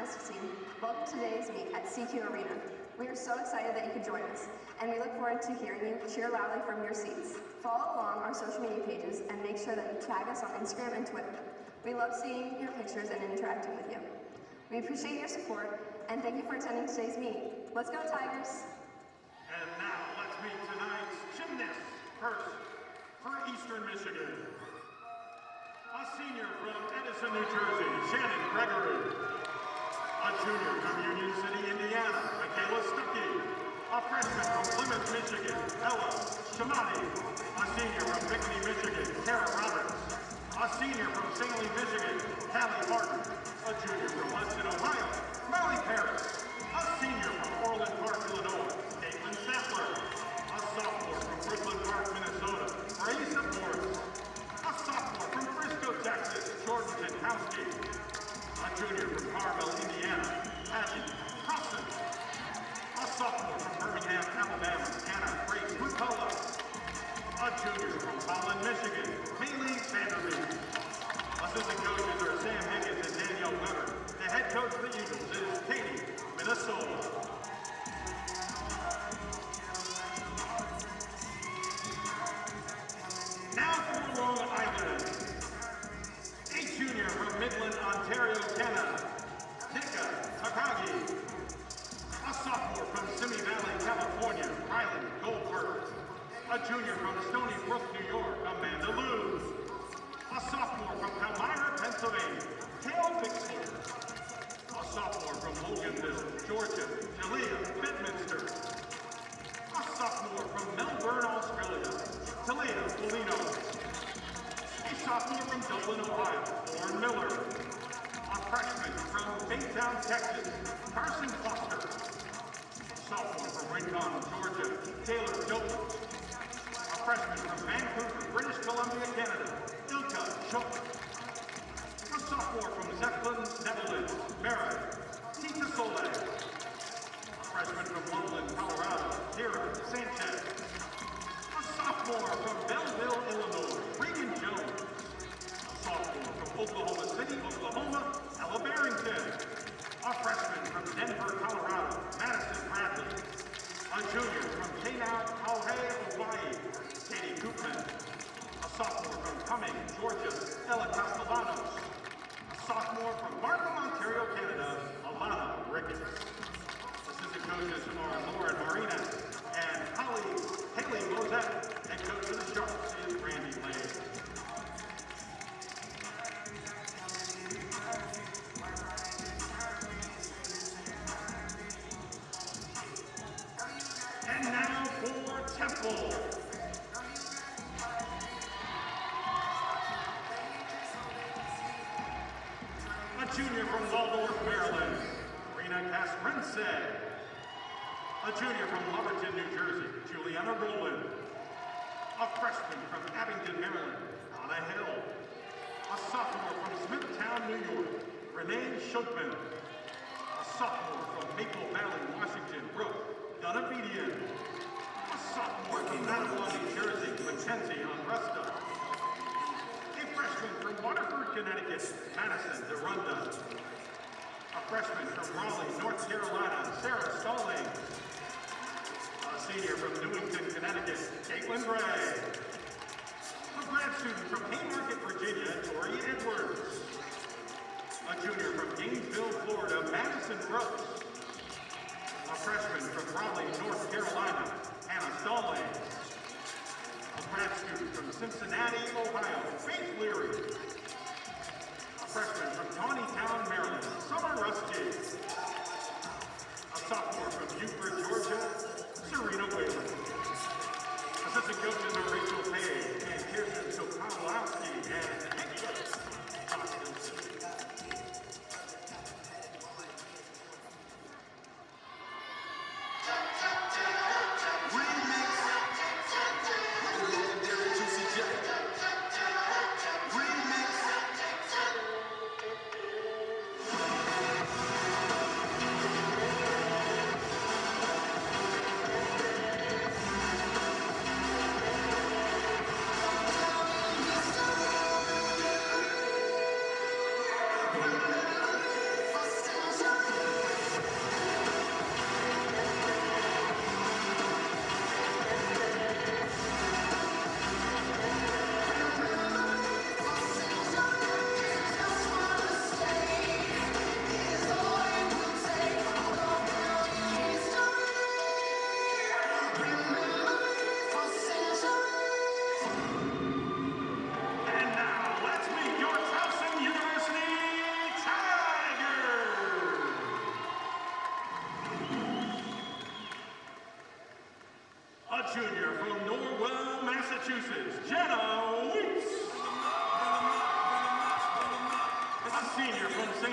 Gymnastics team, welcome to today's meet at CQ Arena. We are so excited that you could join us, and we look forward to hearing you cheer loudly from your seats. Follow along our social media pages and make sure that you tag us on Instagram and Twitter. We love seeing your pictures and interacting with you. We appreciate your support, and thank you for attending today's meet. Let's go, Tigers! And now let's meet tonight's gymnasts. First, for Eastern Michigan, a senior from Edison, New Jersey, Shannon Gregory. A junior from Union City, Indiana, Michaela Stuckey. A freshman from Plymouth, Michigan, Ella Shamati. A senior from Bickley, Michigan, Tara Roberts. A senior from Singley, Michigan, Callie Martin. A junior from Hudson, Ohio, Molly Paris. A senior from Orland Park, Illinois, Caitlin Sattler. A sophomore from Brooklyn Park, Minnesota, Raisa Morris. A sophomore from Frisco, Texas, Jordan Jankowski. A junior from Carmel, Indiana, Patty Crossan. A sophomore from Birmingham, Alabama, Anna Grace Rucola. A junior from Holland, Michigan, Haley Vanderbeek. Assistant coaches are Sam Higgins and Danielle Weber. The head coach of the Eagles is Katie Minnesota. Now for Long Island. A junior from Midland, Ontario, Canada, Tika Takagi. A sophomore from Simi Valley, California, Riley Goldberg. A junior from Stony Brook, New York, Amanda Luz. A sophomore from Palmyra, Pennsylvania, Cale Bixler. A sophomore from Loganville, Georgia, Talia Bedminster. A sophomore from Melbourne, Australia, Talia Polino. A sophomore from Dublin, Ohio, Lauren Miller. A freshman from Baytown, Texas, Carson Foster. A sophomore from Rincon, Georgia, Taylor Dope. A freshman from Vancouver, British Columbia, Canada, Ilka Schultz. A sophomore from Zeppelin, Netherlands, Mara Tita Soleil. A freshman from Loveland, Colorado, Tara Sanchez. A sophomore from Belleville, Illinois, Regan Jones. A sophomore from Oklahoma City, Oklahoma, Ella Barrington. A freshman from Denver, Colorado, Madison Bradley. A junior from Kanow, Hawaii, Hawaii, Katie Koopman. A sophomore from Cumming, Georgia, Ella Castellanos. A sophomore from Markham, Ontario, Canada, Alana Ricketts. Assistant coaches are Lauren Marina and Haley Mosette. Head coach of the Sharks is Randy Lane. And now for Temple. A junior from Waldorf, Maryland, Rena Casprince. A junior from Lumberton, New Jersey, Juliana Rowland. A freshman from Abingdon, Maryland, Anna Hill. A sophomore from Smithtown, New York, Renee Schunkman. A sophomore from Maple Valley, Washington, Brooke Donabedian. A sophomore from Mattawa, New Jersey, Mackenzie Onrusta. A freshman from Waterford, Connecticut, Madison DeRunda. A freshman from Raleigh, North Carolina, Sarah Stalling. A senior from Newington, Connecticut, Caitlin Gray. A grad student from Haymarket, Virginia, Tori Edwards. A junior from Gainesville, Florida, Madison Brooks. A freshman from Raleigh, North Carolina, Hannah Stalling. A grad student from Cincinnati, Ohio, Faith Leary. A freshman from Tawnytown, Maryland, Summer Rusky. A sophomore from Beaufort, Georgia, Serena Whalen. Assistant coaches are Rachel Page and Kirsten Sopolowski and head coach Josh Hilton.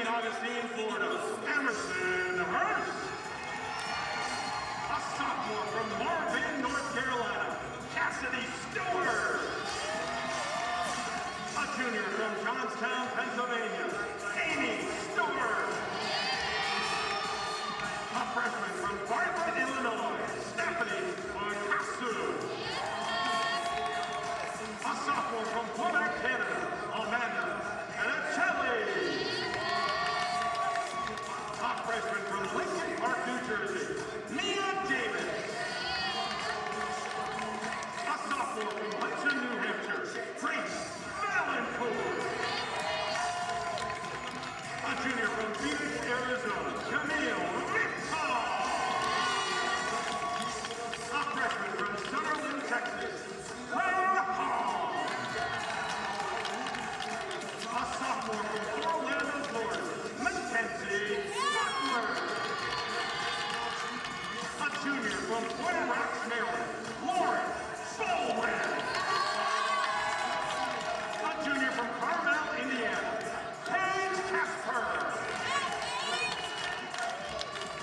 St. Augustine, Florida, Emerson Hurst. A sophomore from Marvin, North Carolina, Cassidy Stewart. A junior from Johnstown, Pennsylvania, Amy Stewart. A freshman from Bartlett, Illinois, Stephanie Picasso. A sophomore from Quebec, Canada, Amanda Panicelli. A freshman from Lincoln Park, New Jersey, Mia Davis. A sophomore from Hudson, New Hampshire, Grace Valancourt. A junior from Phoenix, Arizona, Camille Rickson. A freshman from Summerlin, Texas, Clara Hall. A sophomore from Orlando, Florida, Mackenzie Butler. A junior from Point Rocks, Maryland, Lauren Bowman. A junior from Carmel, Indiana, Paige Casper.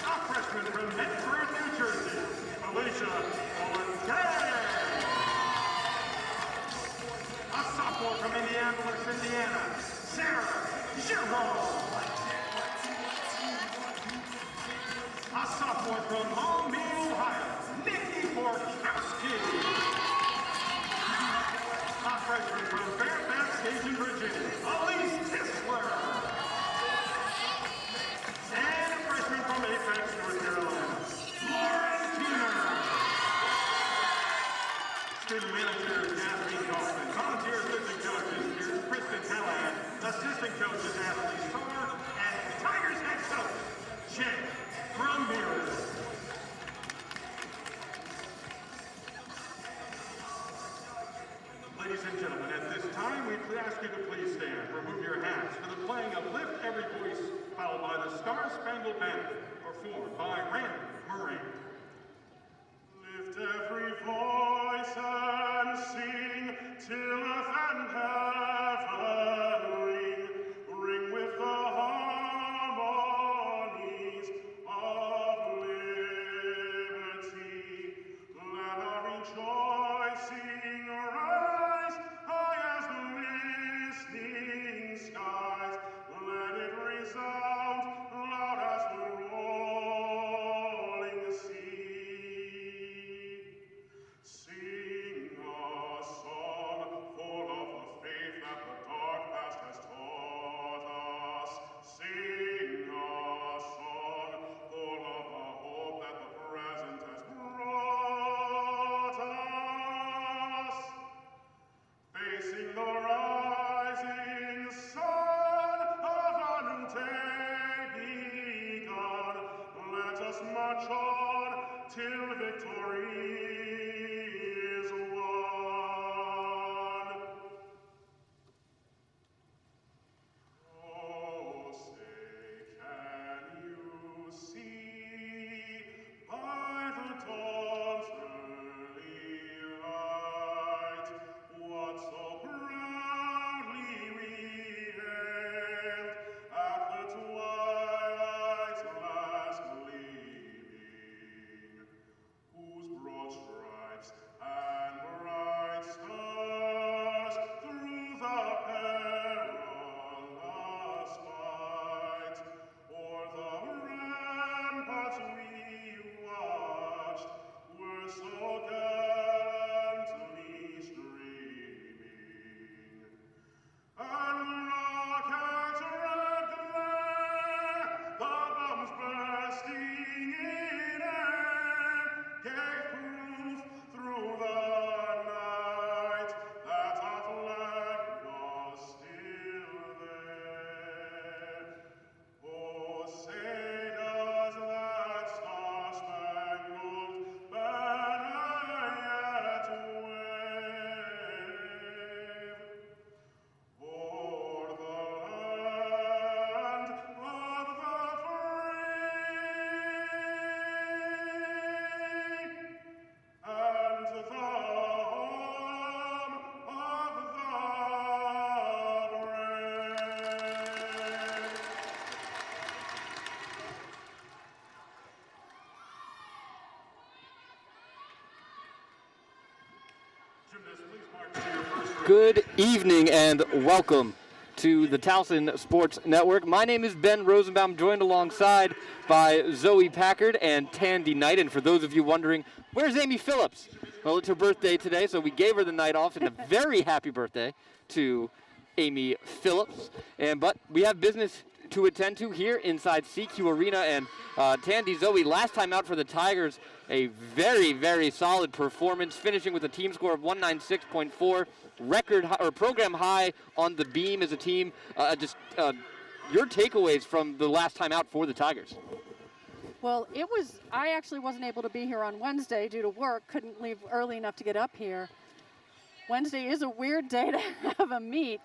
A freshman from Medford, New Jersey, Alicia O'Day. A sophomore from Indianapolis, Indiana, Sarah Giroux. A sophomore from Long Beach, Ohio, Nikki Borkowski. A freshman from Fairfax Station, Virginia, Elise Tisler. And a freshman from Apex, North Carolina, Lauren Keener. Student manager, Jasmine Kaufman. Volunteer assistant coaches, Kristen Callahan. Assistant coaches, Ashley Starr. And Tigers head coach, Jay Ramirez. Ladies and gentlemen, at this time, we ask you to please stand. Remove your hats for the playing of Lift Every Voice, followed by the Star Spangled Banner, performed by Randy Moran. Lift every voice and sing till earth and heaven ring. Ring with the harmonies of liberty. Let our rejoicing rise high as the listening skies. Let it resound loud as the rolling sea. Sing a song full of the faith that the dark past has taught us. Sing a song full of the hope that the present has brought us. Facing the rising sun of a new day begun, let us march on till victory is won. Oh, say, can you see by the dawn's early light what so proudly we hailed at the twilight's last gleaming Good evening and welcome to the Towson Sports Network. My name is Ben Rosenbaum, joined alongside by Zoe Packard and Tandy Knight. And for those of you wondering, where's Amy Phillips? Well, it's her birthday today, so we gave her the night off, and a very happy birthday to Amy Phillips. But we have business to attend to here inside CQ Arena. And Tandy, Zoe, last time out for the Tigers, a very, very solid performance, finishing with a team score of 196.4, record high, or program high on the beam as a team. Your takeaways from the last time out for the Tigers? Well, I actually wasn't able to be here on Wednesday due to work, couldn't leave early enough to get up here. Wednesday is a weird day to have a meet,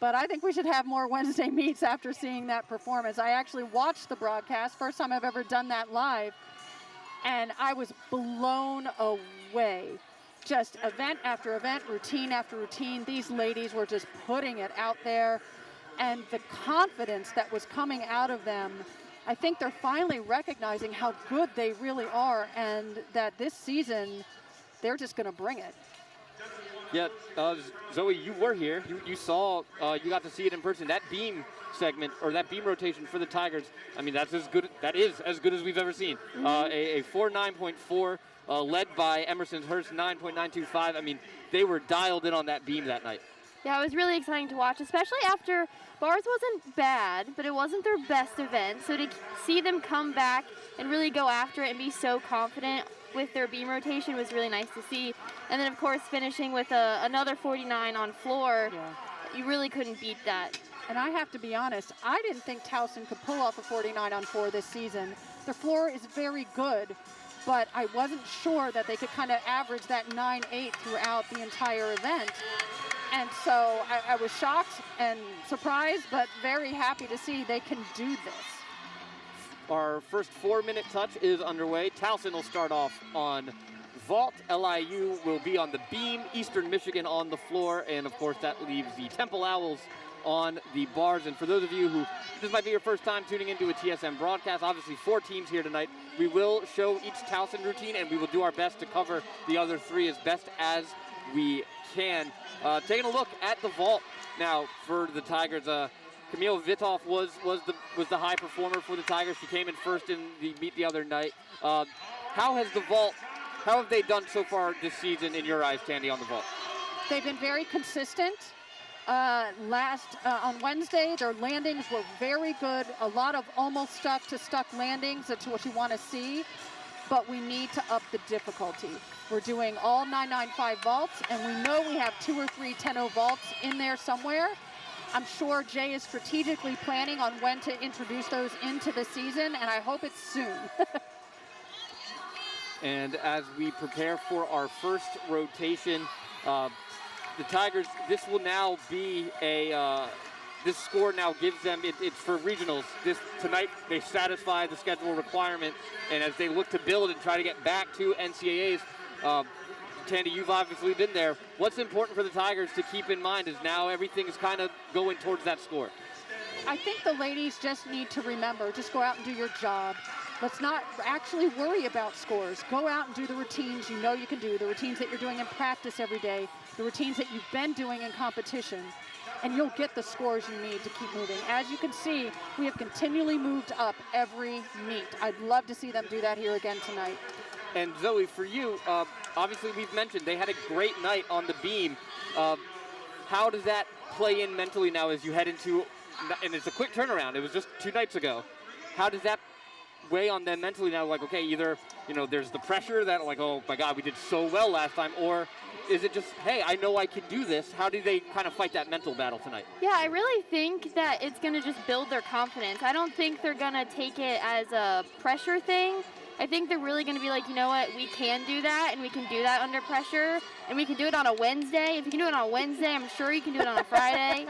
but I think we should have more Wednesday meets after seeing that performance. I actually watched the broadcast, first time I've ever done that live, and I was blown away. Just event after event, routine after routine. These ladies were just putting it out there, and the confidence that was coming out of them, I think they're finally recognizing how good they really are, and that this season, they're just going to bring it. Yeah, Zoe, you were here. You saw, you got to see it in person. That beam segment, or that beam rotation for the Tigers, I mean, that is as good as we've ever seen. Mm-hmm. A 4.9.4, led by Emerson's Hurst 9.925. I mean, they were dialed in on that beam that night. Yeah, it was really exciting to watch, especially after bars wasn't bad, but it wasn't their best event. So to see them come back and really go after it and be so confident with their beam rotation was really nice to see. And then, of course, finishing with another 49 on floor, you really couldn't beat that. And I have to be honest, I didn't think Towson could pull off a 49 on 4 this season. Their floor is very good, but I wasn't sure that they could kind of average that 9.8 throughout the entire event. And so I was shocked and surprised, but very happy to see they can do this. Our first 4-minute touch is underway. Towson will start off on vault. LIU will be on the beam. Eastern Michigan on the floor. And, of course, that leaves the Temple Owls on the bars. And for those of you who, this might be your first time tuning into a TSM broadcast, obviously 4 teams here tonight. We will show each Towson routine, and we will do our best to cover the other 3 as best as we can. Taking a look at the vault now for the Tigers. Camille Vitoff was the high performer for the Tigers. She came in first in the meet the other night. How have they done so far this season in your eyes, Tandy, on the vault? They've been very consistent. On Wednesday, their landings were very good. A lot of almost stuck to stuck landings. That's what you want to see. But we need to up the difficulty. We're doing all 995 vaults, and we know we have 2 or 3 10-0 vaults in there somewhere. I'm sure Jay is strategically planning on when to introduce those into the season, and I hope it's soon. And as we prepare for our first rotation, the Tigers, this will now be this score now gives them, it's for regionals. Tonight, they satisfy the schedule requirement, and as they look to build and try to get back to NCAAs, Tandy, you've obviously been there. What's important for the Tigers to keep in mind is now everything is kind of going towards that score? I think the ladies just need to remember, just go out and do your job. Let's not actually worry about scores. Go out and do the routines you know you can do, the routines that you're doing in practice every day, the routines that you've been doing in competition, and you'll get the scores you need to keep moving. As you can see, we have continually moved up every meet. I'd love to see them do that here again tonight. And Zoe, for you, obviously we've mentioned they had a great night on the beam. How does that play in mentally now as you head into, and it's a quick turnaround, it was just 2 nights ago. How does that weigh on them mentally now? Like, okay, either, there's the pressure that like, oh my God, we did so well last time, or is it just, hey, I know I can do this? How do they kind of fight that mental battle tonight? Yeah, I really think that it's going to just build their confidence. I don't think they're going to take it as a pressure thing. I think they're really going to be like, you know what, we can do that, and we can do that under pressure, and we can do it on a Wednesday. If you can do it on a Wednesday, I'm sure you can do it on a Friday.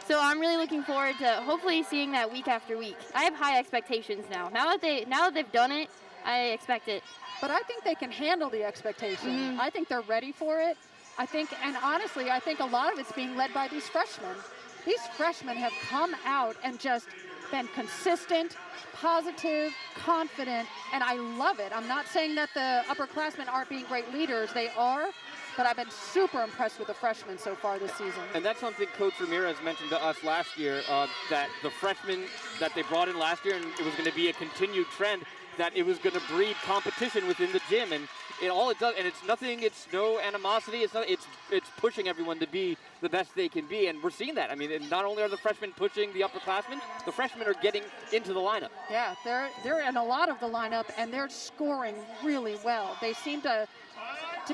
So I'm really looking forward to hopefully seeing that week after week. I have high expectations now. Now that they've done it, I expect it. But I think they can handle the expectation. Mm-hmm. I think they're ready for it. And honestly, I think a lot of it's being led by these freshmen. These freshmen have come out and just been consistent, positive, confident, and I love it. I'm not saying that the upperclassmen aren't being great leaders. They are, but I've been super impressed with the freshmen so far this season. And that's something Coach Ramirez mentioned to us last year, that the freshmen that they brought in last year, and it was going to be a continued trend, that it was going to breed competition within the gym. And all it does, and it's nothing, it's no animosity, it's pushing everyone to be the best they can be, and we're seeing that. I mean, and not only are the freshmen pushing the upperclassmen, the freshmen are getting into the lineup. Yeah, they're in a lot of the lineup, and they're scoring really well. They seem to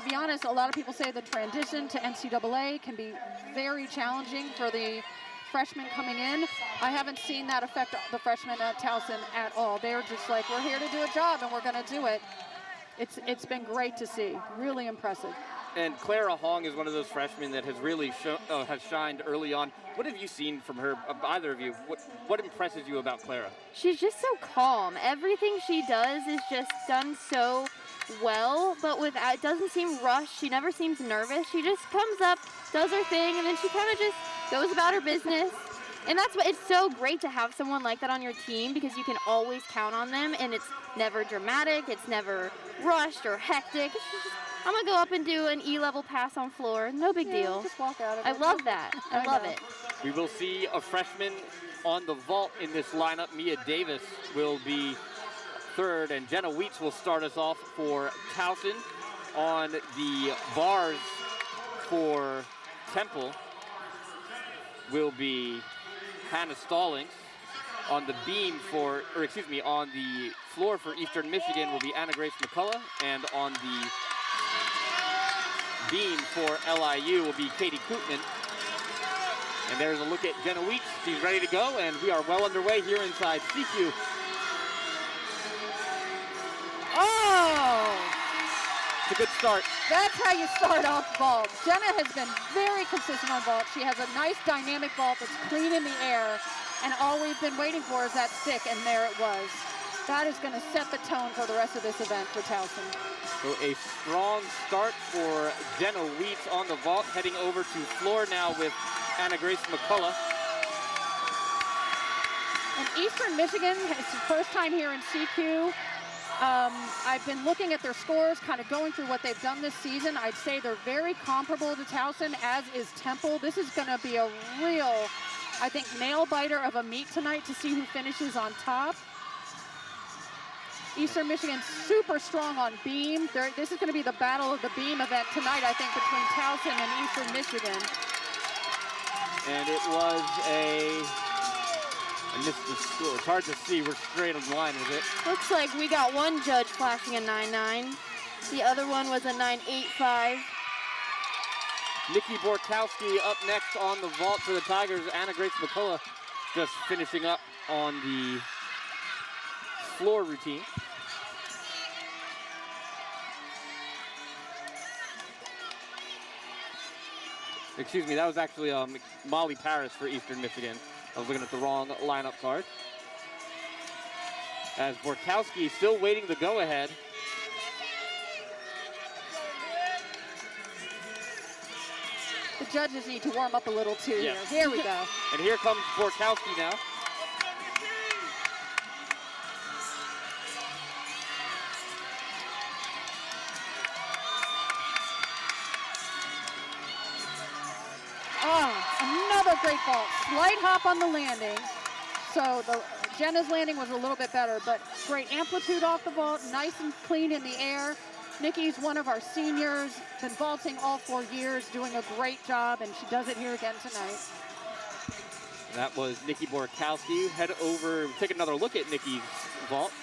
be honest, a lot of people say the transition to NCAA can be very challenging for the freshmen coming in. I haven't seen that affect the freshmen at Towson at all. They're just like, we're here to do a job, and we're going to do it. It's been great to see. Really impressive. And Clara Hong is one of those freshmen that has really has shined early on. What have you seen from her, either of you? What impresses you about Clara? She's just so calm. Everything she does is just done so well, but it doesn't seem rushed. She never seems nervous. She just comes up, does her thing, and then she kind of just goes about her business. And that's what, it's so great to have someone like that on your team, because you can always count on them, and it's never dramatic, it's never rushed or hectic. It's just, I'm gonna go up and do an E-level pass on floor, no big deal. Just walk out of I it. love that. I love it. We will see a freshman on the vault in this lineup. Mia Davis will be third, and Jenna Wheats will start us off for Towson. On the bars for Temple will be Hannah Stallings. On the beam on the floor for Eastern Michigan will be Anna Grace McCullough, and on the beam for LIU will be Katie Koopman. And there's a look at Jenna Wheats. She's ready to go, and we are well underway here inside CQ. Oh! It's a good start. That's how you start off vault. Jenna has been very consistent on vault. She has a nice dynamic vault that's clean in the air, and all we've been waiting for is that stick, and there it was. That is going to set the tone for the rest of this event for Towson. So a strong start for Jenna Wheats on the vault, heading over to floor now with Anna Grace McCullough. And Eastern Michigan, it's the first time here in CQ. I've been looking at their scores, kind of going through what they've done this season. I'd say they're very comparable to Towson, as is Temple. This is going to be a real, I think, nail-biter of a meet tonight to see who finishes on top. Eastern Michigan super strong on beam. This is going to be the battle of the beam event tonight, I think, between Towson and Eastern Michigan. And it was I missed the score. It's hard to see. We're straight on the line with it. Looks like we got one judge flashing a 9.9. The other one was a 9.85. Nikki Borkowski up next on the vault for the Tigers. Anna Grace McCullough just finishing up on the floor routine. Excuse me, that was actually Molly Paris for Eastern Michigan. I was looking at the wrong lineup card. As Borkowski still waiting the go-ahead. The judges need to warm up a little too Yes. here. Here we go. And here comes Borkowski now. Another great vault. Slight hop on the landing. So Jenna's landing was a little bit better, but great amplitude off the vault, nice and clean in the air. Nikki's one of our seniors, been vaulting all 4 years, doing a great job, and she does it here again tonight. That was Nikki Borkowski. Head over, take another look at Nikki's vault.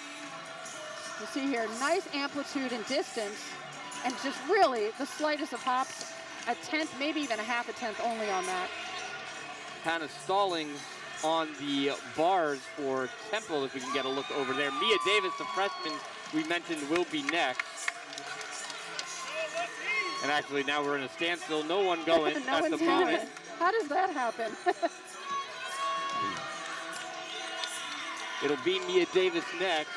You see here, nice amplitude and distance, and just really the slightest of hops, a tenth, maybe even a half a tenth only on that. Hannah Stallings on the bars for Temple, if we can get a look over there. Mia Davis, the freshman we mentioned, will be next. And actually now we're in a standstill, no one going at the moment. How does that happen? It'll be Mia Davis next.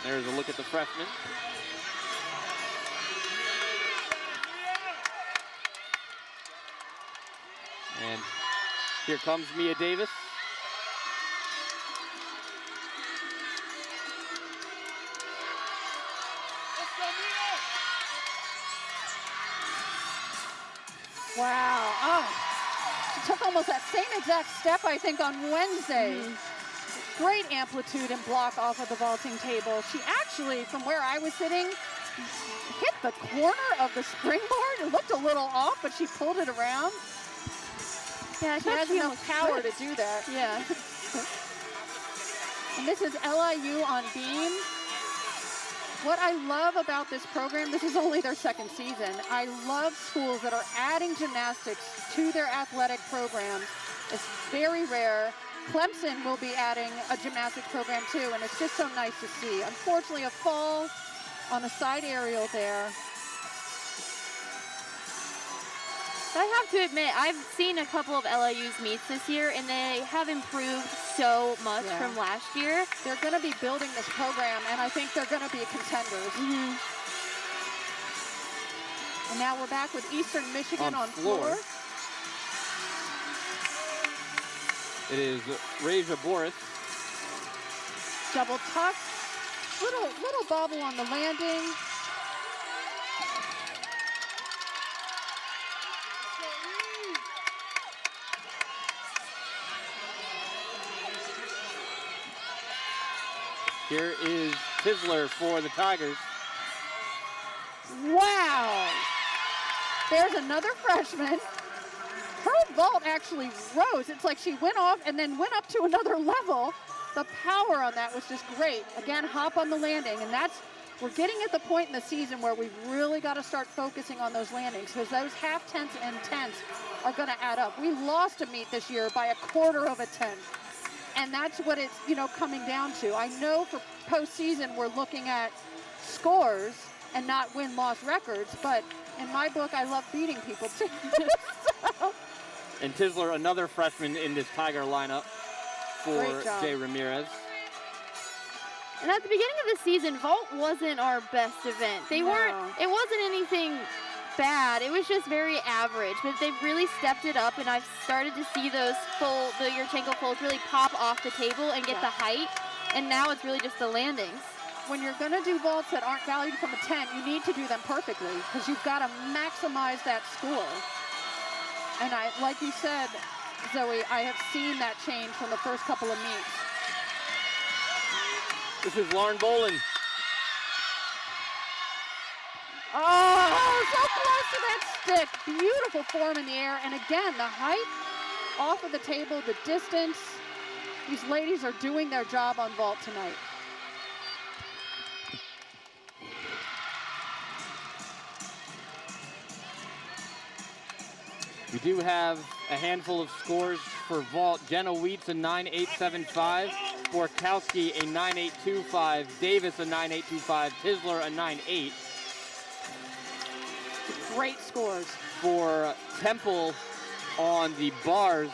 There's a look at the freshman. And here comes Mia Davis. Wow. Oh, she took almost that same exact step, I think, on Wednesday. Great amplitude and block off of the vaulting table. She actually, from where I was sitting, hit the corner of the springboard. It looked a little off, but she pulled it around. Yeah, She has enough power to do that. Yeah. And this is LIU on beam. What I love about this program, this is only their second season. I love schools that are adding gymnastics to their athletic programs. It's very rare. Clemson will be adding a gymnastics program too, and it's just so nice to see. Unfortunately, a fall on a side aerial there. I have to admit, I've seen a couple of LIU's meets this year, and they have improved so much from last year. They're going to be building this program, and I think they're going to be contenders. And now we're back with Eastern Michigan on floor. It is Raja Boris. Double tuck. Little bobble on the landing. Here is Tisler for the Tigers. Wow. There's another freshman. Her vault actually rose. It's like she went off and then went up to another level. The power on that was just great. Again, hop on the landing, and we're getting at the point in the season where we've really got to start focusing on those landings, because those half tenths and tenths are going to add up. We lost a meet this year by 1/4 of a tenth. And that's what it's, coming down to. I know for postseason we're looking at scores and not win-loss records, but in my book, I love beating people too. So. And Tisler, another freshman in this Tiger lineup for Jay Ramirez. And at the beginning of the season, vault wasn't our best event. It wasn't anything bad. It was just very average, but they've really stepped it up, and I've started to see the Yurchenko folds really pop off the table and get the height, and now it's really just the landings. When you're going to do vaults that aren't valued from a 10, you need to do them perfectly, because you've got to maximize that score. And like you said, Zoe, I have seen that change from the first couple of meets. This is Lauren Bolin. Oh, so close to that stick. Beautiful form in the air. And again, the height off of the table, the distance. These ladies are doing their job on vault tonight. We do have a handful of scores for vault. Jenna Wheats a 9.875, Borkowski a 9.825, Davis a 9.825, Tisler a 9.8. Great scores. For Temple on the bars,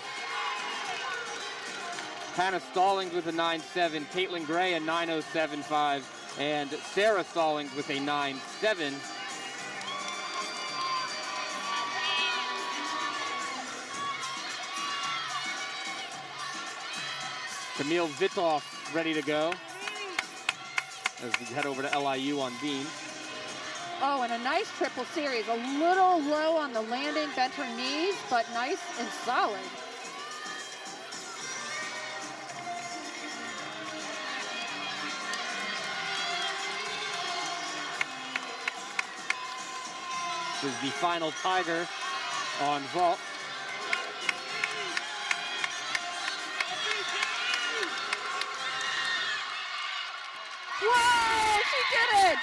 Hannah Stallings with a 9.7, Caitlin Gray a 9.075, and Sarah Stallings with a 9.7. Camille Vitoff ready to go as we head over to LIU on beam. Oh, and a nice triple series. A little low on the landing, bent her knees, but nice and solid. This is the final Tiger on vault. Whoa, she did it!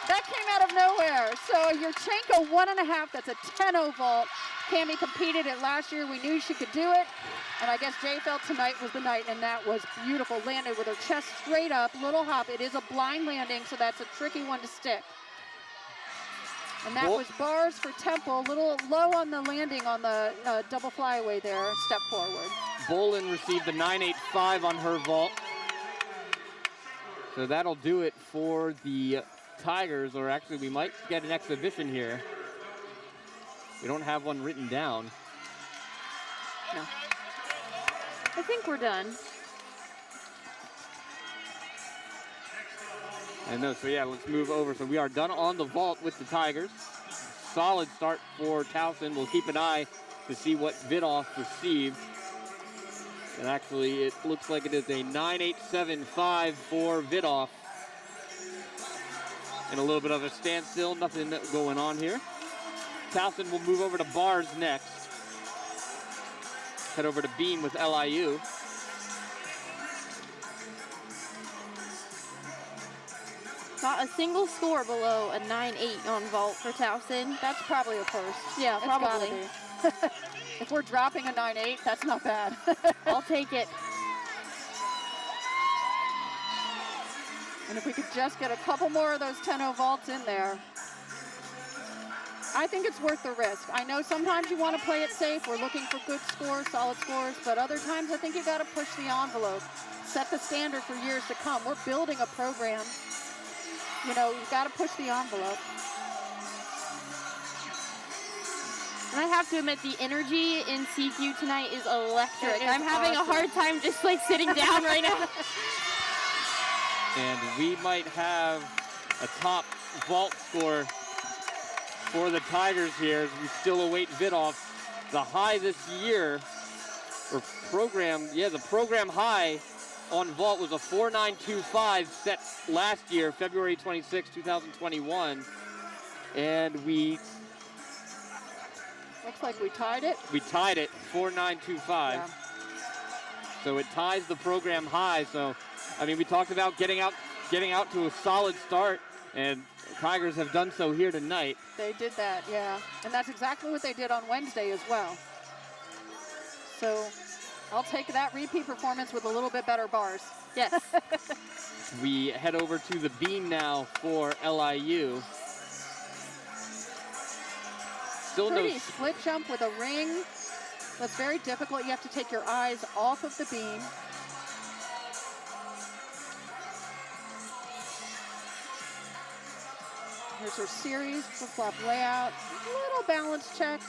That came out of nowhere. So Yurchenko 1.5, that's a 10-0 vault. Cammie competed it last year. We knew she could do it. And I guess Jay felt tonight was the night, and that was beautiful. Landed with her chest straight up, little hop. It is a blind landing, so that's a tricky one to stick. And that was bars for Temple. A little low on the landing on the double flyaway there, step forward. Bolin received a 9.85 on her vault. So that'll do it for the Tigers, or actually we might get an exhibition here. We don't have one written down. No. I think we're done. I know, so yeah, let's move over. So we are done on the vault with the Tigers. Solid start for Towson. We'll keep an eye to see what Vidoff received. And actually, it looks like it is a 9.875 for Vidoff. And a little bit of a standstill, nothing going on here. Towson will move over to bars next. Head over to beam with LIU. Not a single score below a 9.8 on vault for Towson. That's probably a first. Yeah, It's gotta probably. be. If we're dropping a 9.8, that's not bad. I'll take it. And if we could just get a couple more of those 10-0 vaults in there, I think it's worth the risk. I know sometimes you want to play it safe. We're looking for good scores, solid scores, but other times I think you got to push the envelope, set the standard for years to come. We're building a program. You know, you've got to push the envelope. And I have to admit, the energy in CQ tonight is electric. It is I'm having awesome. a hard time just like sitting down right now. And we might have a top vault score for the Tigers here as we still await Vidoff. The high this year, or program, yeah, the program high on vault was a 4.925 set last year, February 26, 2021. And we Looks like we tied it. tied it, 4.925. Yeah. So it ties the program high. So, I mean, we talked about getting out to a solid start, and Tigers have done so here tonight. They did that, yeah. And that's exactly what they did on Wednesday as well. So I'll take that repeat performance with a little bit better bars. Yes. We head over to the beam now for LIU. Still no Pretty split jump with a ring. That's very difficult. You have to take your eyes off of the beam. Here's her series, flip-flop layout. Little balance check.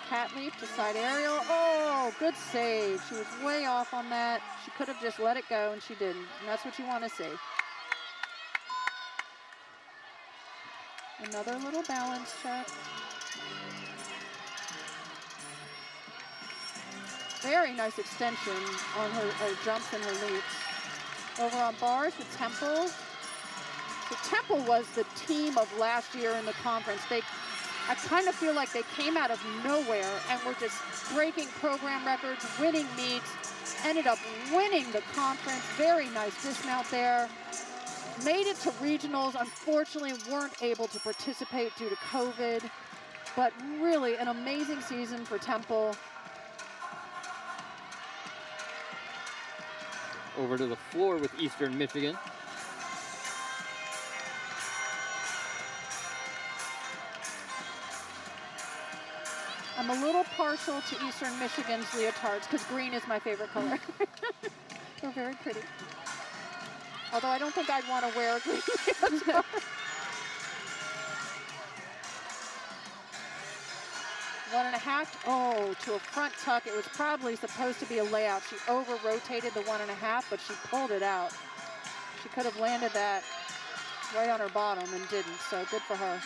Cat leap to side aerial. Oh, good save. She was way off on that. She could have just let it go, and she didn't. And that's what you want to see. Another little balance check. Very nice extension on her jumps and her leaps. Over on bars with Temple. So Temple was the team of last year in the conference. I kind of feel like they came out of nowhere and were just breaking program records, winning meets, ended up winning the conference. Very nice dismount there. Made it to regionals, unfortunately weren't able to participate due to COVID, but really an amazing season for Temple. over to the floor with Eastern Michigan. I'm a little partial to Eastern Michigan's leotards because green is my favorite color. They're very pretty. Although I don't think I'd want to wear a green leotard. One and a half, oh, to a front tuck. It was probably supposed to be a layout. She over-rotated the 1.5, but she pulled it out. She could have landed that right on her bottom and didn't, so good for her.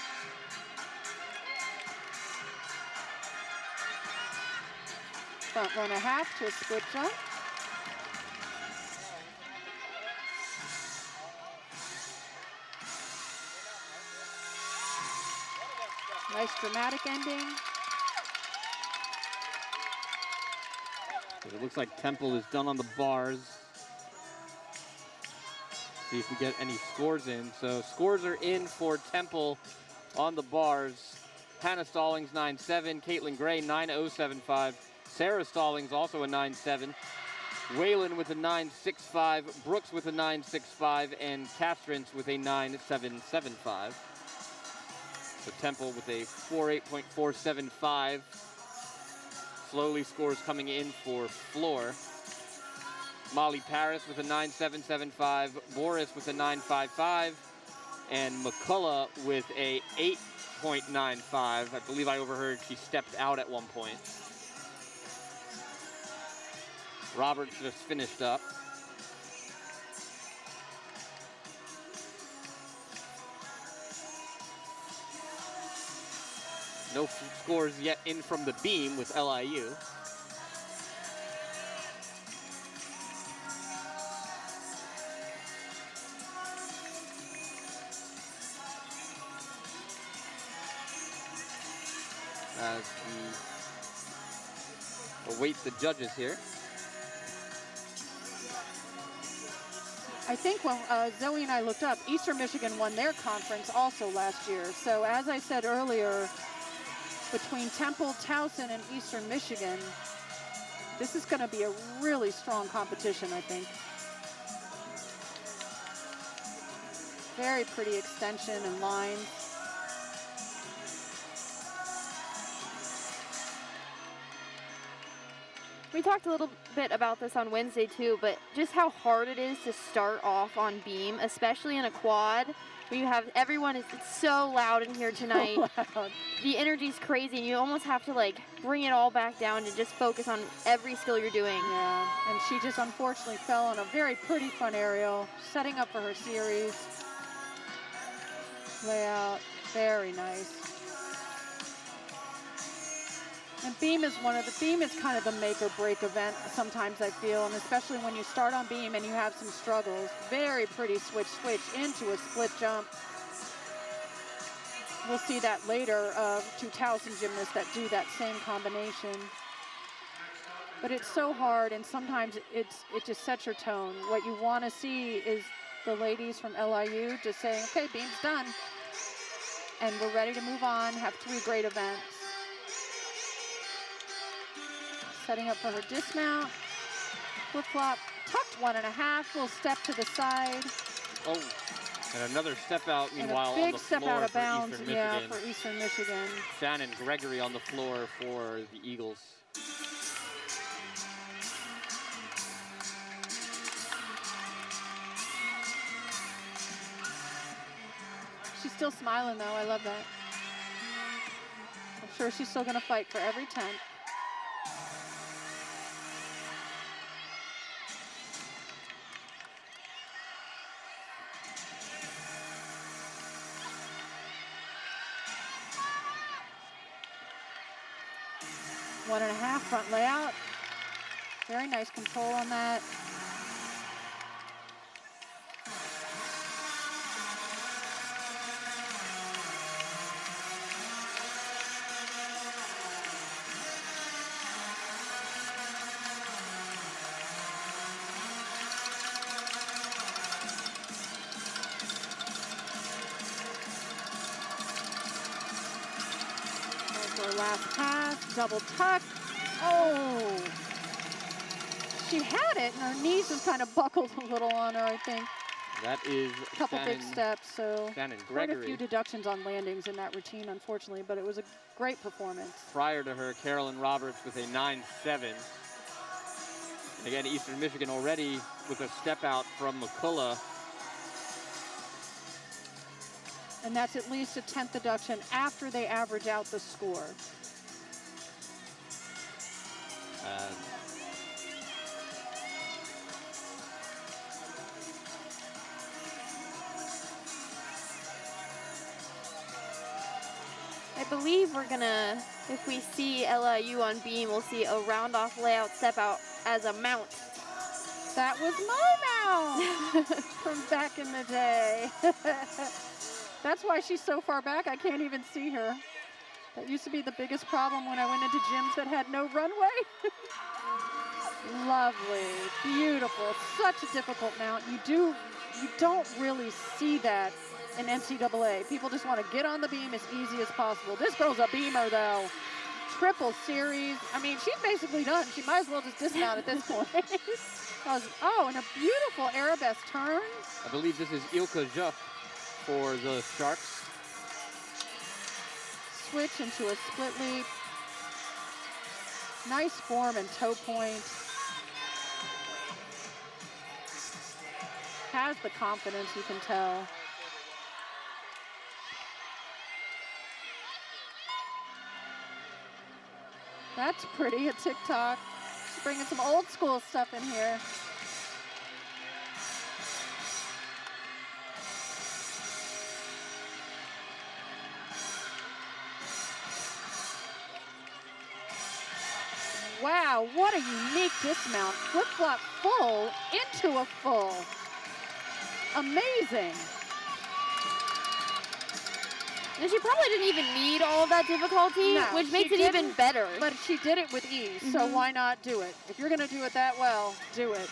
Front 1.5 to a split jump. Nice dramatic ending. It looks like Temple is done on the bars. See if we get any scores in. So scores are in for Temple on the bars. Hannah Stallings 9.7, Caitlin Gray 9.075, Sarah Stallings also a 9.7, Waylon with a 9.65, Brooks with a 9.65, and Castrance with a 9.775. So Temple with a 4.8.475. Slowly scores coming in for floor. Molly Paris with a 9.775, Boris with a 9.55, and McCullough with a 8.95. I believe I overheard she stepped out at one point. Roberts just finished up. No scores yet in from the beam with LIU. As we await the judges here. I think when Zoe and I looked up, Eastern Michigan won their conference also last year. So as I said earlier, between Temple, Towson, and Eastern Michigan, this is going to be a really strong competition, I think. Very pretty extension and lines. We talked a little bit about this on Wednesday too, but just how hard it is to start off on beam, especially in a quad. Where you have everyone, it's so loud in here tonight. So loud. The energy's crazy, and you almost have to like bring it all back down to just focus on every skill you're doing. Yeah, and she just unfortunately fell on a very pretty front aerial, setting up for her series. Layout, very nice. And beam is kind of the make or break event sometimes, I feel, and especially when you start on beam and you have some struggles. Very pretty switch into a split jump. We'll see that later, two Towson gymnasts that do that same combination. But it's so hard, and sometimes it just sets your tone. What you want to see is the ladies from LIU just saying, okay, beam's done, and we're ready to move on, have 3 great events. Setting up for her dismount, flip-flop, tucked 1.5, little step to the side. Oh, and another step out, meanwhile, and a big on the step floor out of for bounds, Eastern yeah, Michigan. for Eastern Michigan. Shannon Gregory on the floor for the Eagles. She's still smiling, though. I love that. I'm sure she's still going to fight for every 10. One and a half front layout. Very nice control on that. Last pass, double tuck. Oh, she had it, and her knees just kind of buckled a little on her, I think. That is a couple big steps, so Shannon quite Gregory. a few deductions on landings in that routine, unfortunately, but it was a great performance. Prior to her, Carolyn Roberts with a 9.7. And again, Eastern Michigan already with a step out from McCullough. And that's at least a 10th deduction after they average out the score. I believe we're gonna, if we see LIU on beam, we'll see a round off layout step out as a mount. That was my mount from back in the day. That's why she's so far back, I can't even see her. That used to be the biggest problem when I went into gyms that had no runway. Lovely, beautiful, such a difficult mount. You don't really see that in NCAA. People just want to get on the beam as easy as possible. This girl's a beamer though. Triple series. I mean, she's basically done. She might as well just dismount at this point. Oh, and a beautiful arabesque turn. I believe this is Ilka Juff for the Sharks. Switch into a split leap. Nice form and toe point. Has the confidence, you can tell. That's pretty, a TikTok. bringing some old school stuff in here. Wow, what a unique dismount. Flip-flop full into a full. Amazing. And she probably didn't even need all of that difficulty, No, which makes she it even didn't, better. But she did it with ease, so why not do it? If you're going to do it that well, do it.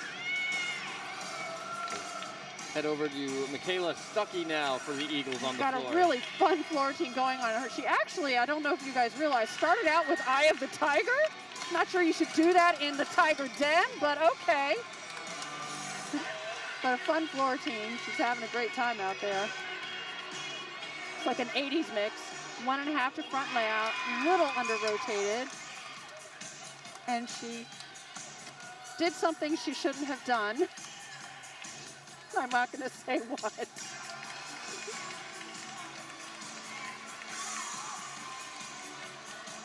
Head over to Michaela Stuckey now for the Eagles on the Got floor. a really fun floor routine going on her. She actually, I don't know if you guys realize, started out with Eye of the Tiger. Not sure you should do that in the Tiger Den, but okay. But a fun floor routine. She's having a great time out there. It's like an 80s mix. 1.5 to front layout, little under rotated. And she did something she shouldn't have done. I'm not going to say what.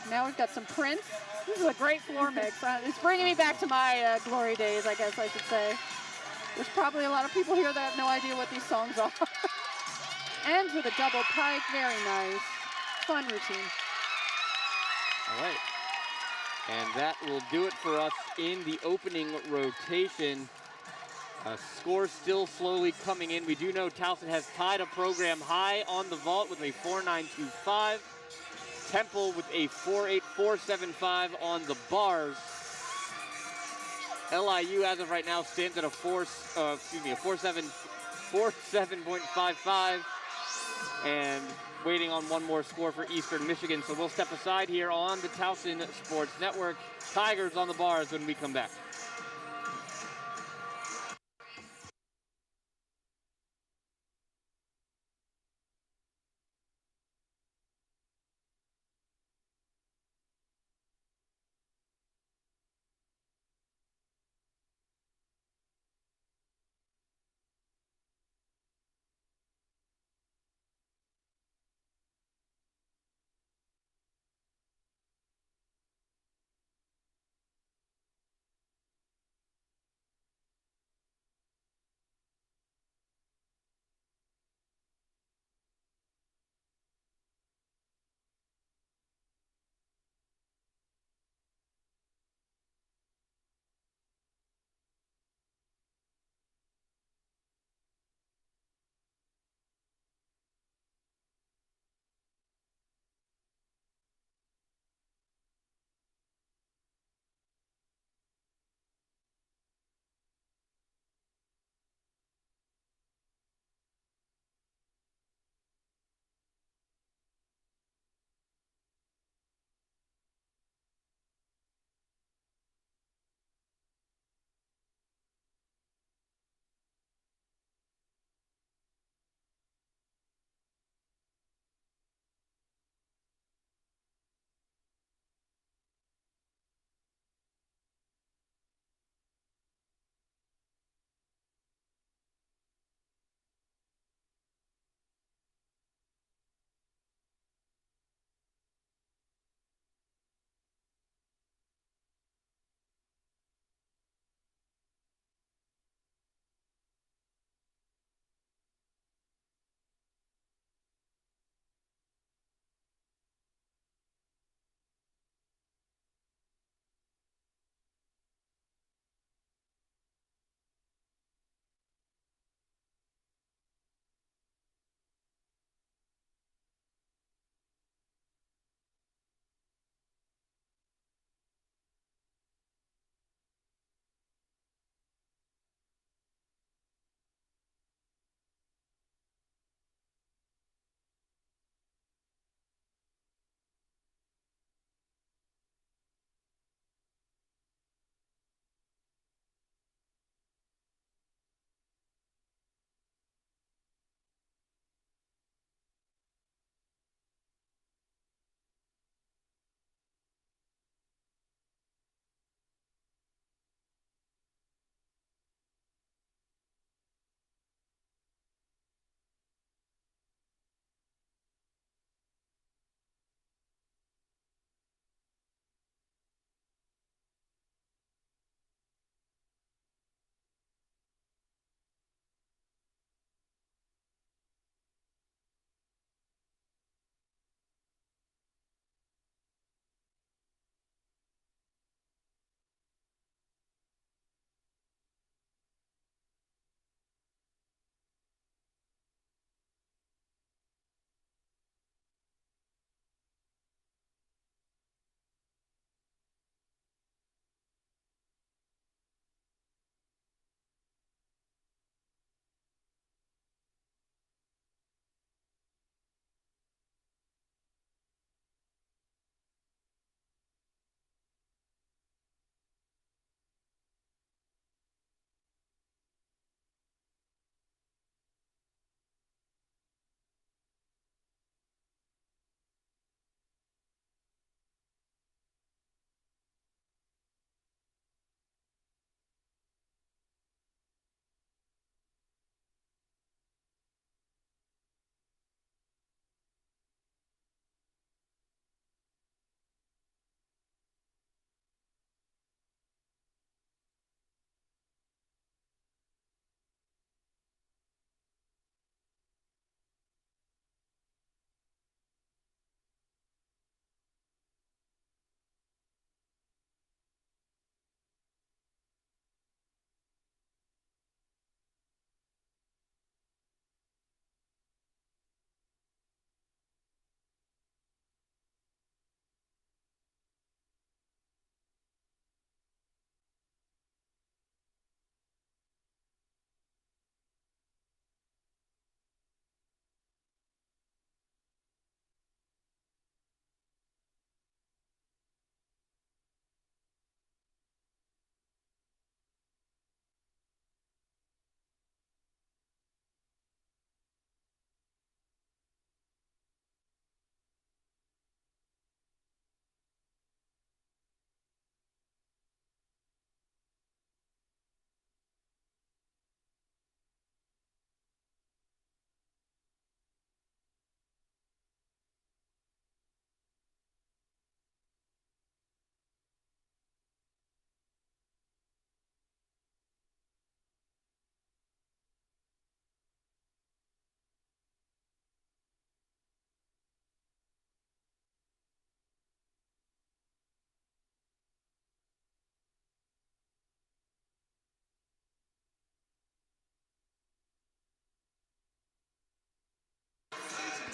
Now we've got some Prince. This is a great floor mix. It's bringing me back to my glory days, I guess I should say. There's probably a lot of people here that have no idea what these songs are. Ends with a double pike, very nice. Fun routine. All right. And that will do it for us in the opening rotation. Score still slowly coming in. We do know Towson has tied a program high on the vault with a 4.925. Temple with a 4.8475 on the bars. LIU as of right now stands at a 47.55 and waiting on one more score for Eastern Michigan. So we'll step aside here on the Towson Sports Network. Tigers on the bars when we come back.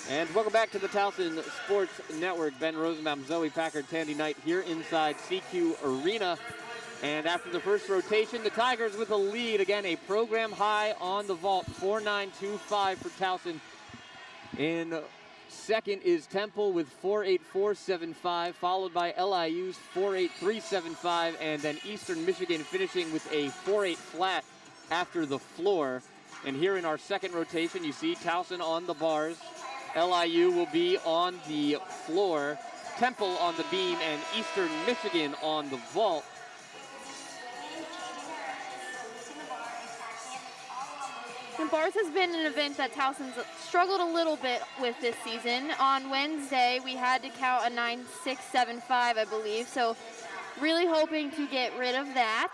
And welcome back to the Towson Sports Network. Ben Rosenbaum, Zoe Packard, Tandy Knight here inside CQ Arena. And after the first rotation, the Tigers with a lead. Again, a program high on the vault, 4.925 for Towson. In second is Temple with 4.8475, followed by LIU's 4.8375, and then Eastern Michigan finishing with a 4.8 flat after the floor. And here in our second rotation, you see Towson on the bars. LIU will be on the floor, Temple on the beam, and Eastern Michigan on the vault. And bars has been an event that Towson's struggled a little bit with this season. On Wednesday, we had to count a 9.675, I believe, so really hoping to get rid of that.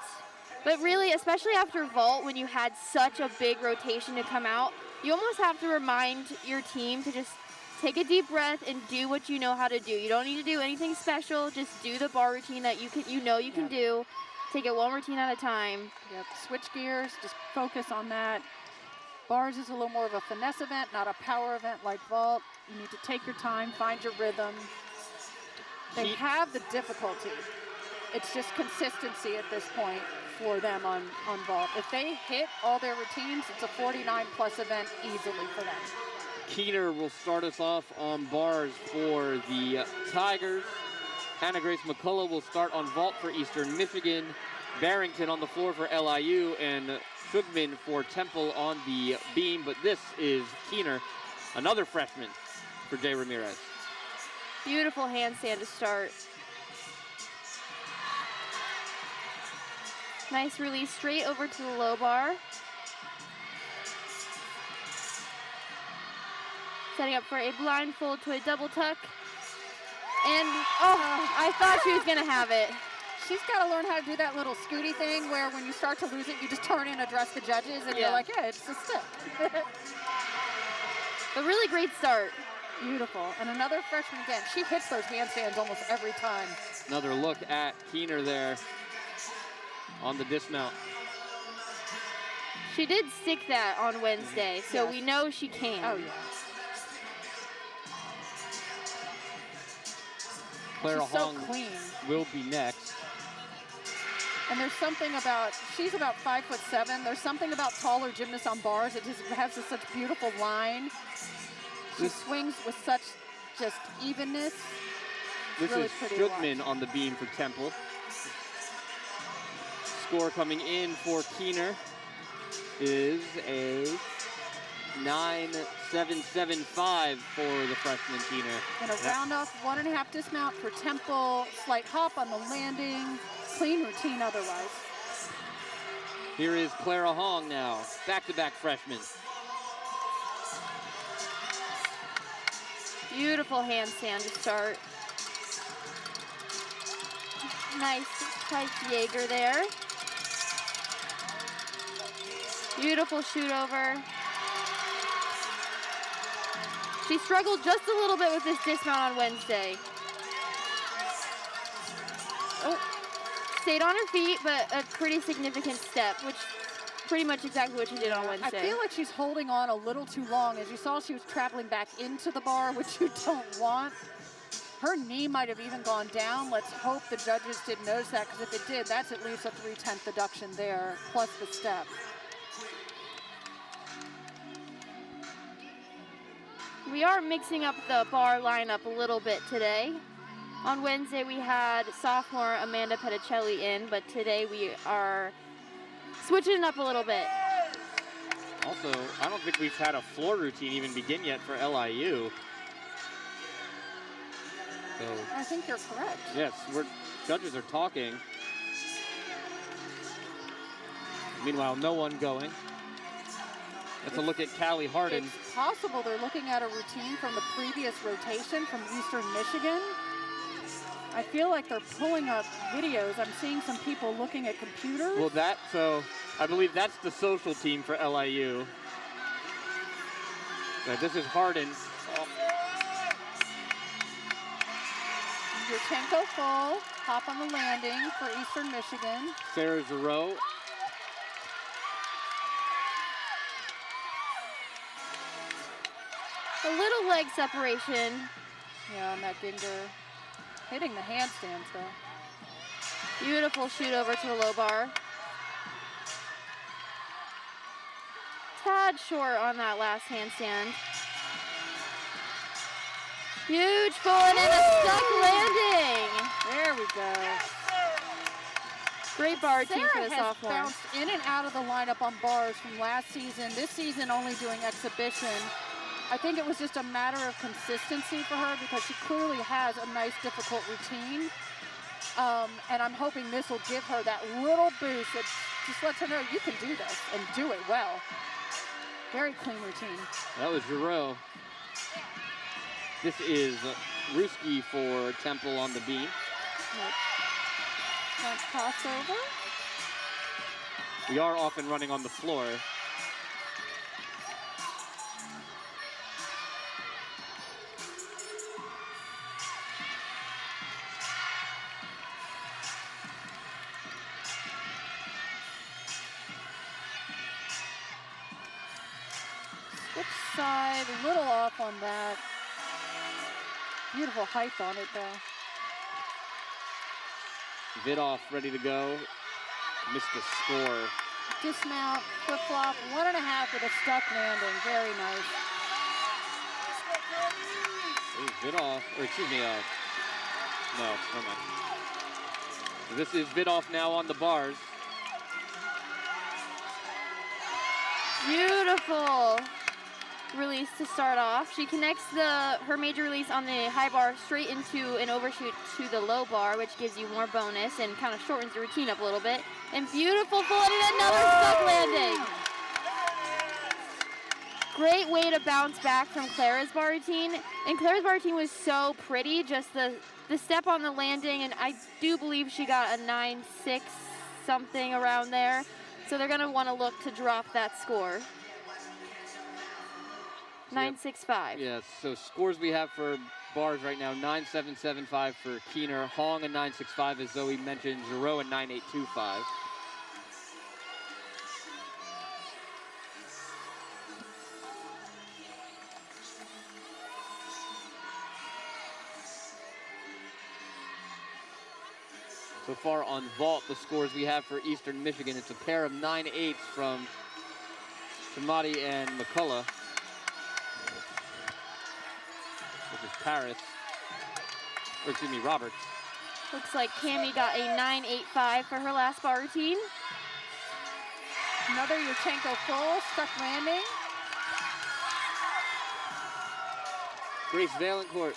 But really, especially after vault, when you had such a big rotation to come out, you almost have to remind your team to just take a deep breath and do what you know how to do. You don't need to do anything special. Just do the bar routine that you can do. Take it one routine at a time. Yep. Switch gears. Just focus on that. Bars is a little more of a finesse event, not a power event like vault. You need to take your time, find your rhythm. They have the difficulty. It's just consistency at this point for them on vault. If they hit all their routines, it's a 49+ event easily for them. Keener will start us off on bars for the Tigers. Hannah Grace McCullough will start on vault for Eastern Michigan. Barrington on the floor for LIU, and Shugman for Temple on the beam. But this is Keener, another freshman for Jay Ramirez. Beautiful handstand to start. Nice release straight over to the low bar. Setting up for a blindfold to a double tuck. And, I thought she was gonna have it. She's got to learn how to do that little scooty thing where when you start to lose it, you just turn and address the judges, and you're like, yeah, it's a stick. A really great start. Beautiful. And another freshman again. She hits those handstands almost every time. Another look at Keener there on the dismount. She did stick that on Wednesday, so we know she can. Oh, yeah. Clara She's so Hong clean. will be next. And there's something about, she's about 5'7". There's something about taller gymnasts on bars. It just has such beautiful line. She swings with such just evenness. This really is pretty Shugman on the beam for Temple. Score coming in for Keener is a 9.775 for the freshman Keener. And a round off 1.5 dismount for Temple. Slight hop on the landing. Clean routine otherwise. Here is Clara Hong now, back-to-back freshman. Beautiful handstand to start. Nice tight Jaeger there. Beautiful shoot over. She struggled just a little bit with this dismount on Wednesday. Oh, stayed on her feet, but a pretty significant step, which pretty much exactly what she did on Wednesday. I feel like she's holding on a little too long. As you saw, she was traveling back into the bar, which you don't want. Her knee might have even gone down. Let's hope the judges didn't notice that, because if it did, that's at least a 3/10 deduction there, plus the step. We are mixing up the bar lineup a little bit today. On Wednesday, we had sophomore Amanda Petticelli in, but today we are switching it up a little bit. Also, I don't think we've had a floor routine even begin yet for LIU. So, I think you're correct. yes, judges are talking. Meanwhile, no one going. That's a look at Callie Harden. It's possible they're looking at a routine from the previous rotation from Eastern Michigan. I feel like they're pulling up videos. I'm seeing some people looking at computers. Well, so I believe that's the social team for LIU. But this is Harden. Yurchenko full, hop on the landing for Eastern Michigan. Sarah Giroux. A little leg separation. Yeah, on that Ginger. Hitting the handstands, though. Beautiful shoot over to the low bar. Tad short on that last handstand. Huge forward and a stuck landing. There we go. Great bar routine for Sarah the has sophomore. bounced in and out of the lineup on bars from last season. This season only doing exhibition. I think it was just a matter of consistency for her because she clearly has a nice, difficult routine. And I'm hoping this will give her that little boost that just lets her know you can do this and do it well. Very clean routine. That was Giroux. This is Ruski for Temple on the beam. Front crossover. We are off and running on the floor. Switch side, a little off on that. Beautiful height on it, though. Vidoff ready to go. Missed the score. Dismount, flip-flop, 1.5 with a stuck landing. Very nice. Ooh, Vidoff, or excuse me, no, never mind. This is Vidoff now on the bars. Beautiful release to start off. She connects her major release on the high bar straight into an overshoot to the low bar, which gives you more bonus and kind of shortens the routine up a little bit. And beautiful full and another stuck landing. Great way to bounce back from Clara's bar routine. And Clara's bar routine was so pretty, just the step on the landing, and I do believe she got a 9.6 something around there. So they're gonna wanna look to drop that score. 9.65. Yes, so scores we have for bars right now, 9.775 for Keener, Hong a 9.65, as Zoe mentioned, Giroux a 9.825. So far on vault, the scores we have for Eastern Michigan, it's a pair of 9.8s from Shamati and McCullough. This is Paris, or excuse me, Roberts. Looks like Cammie got a 9.85 for her last bar routine. Another Yurchenko full, stuck landing. Grace Valancourt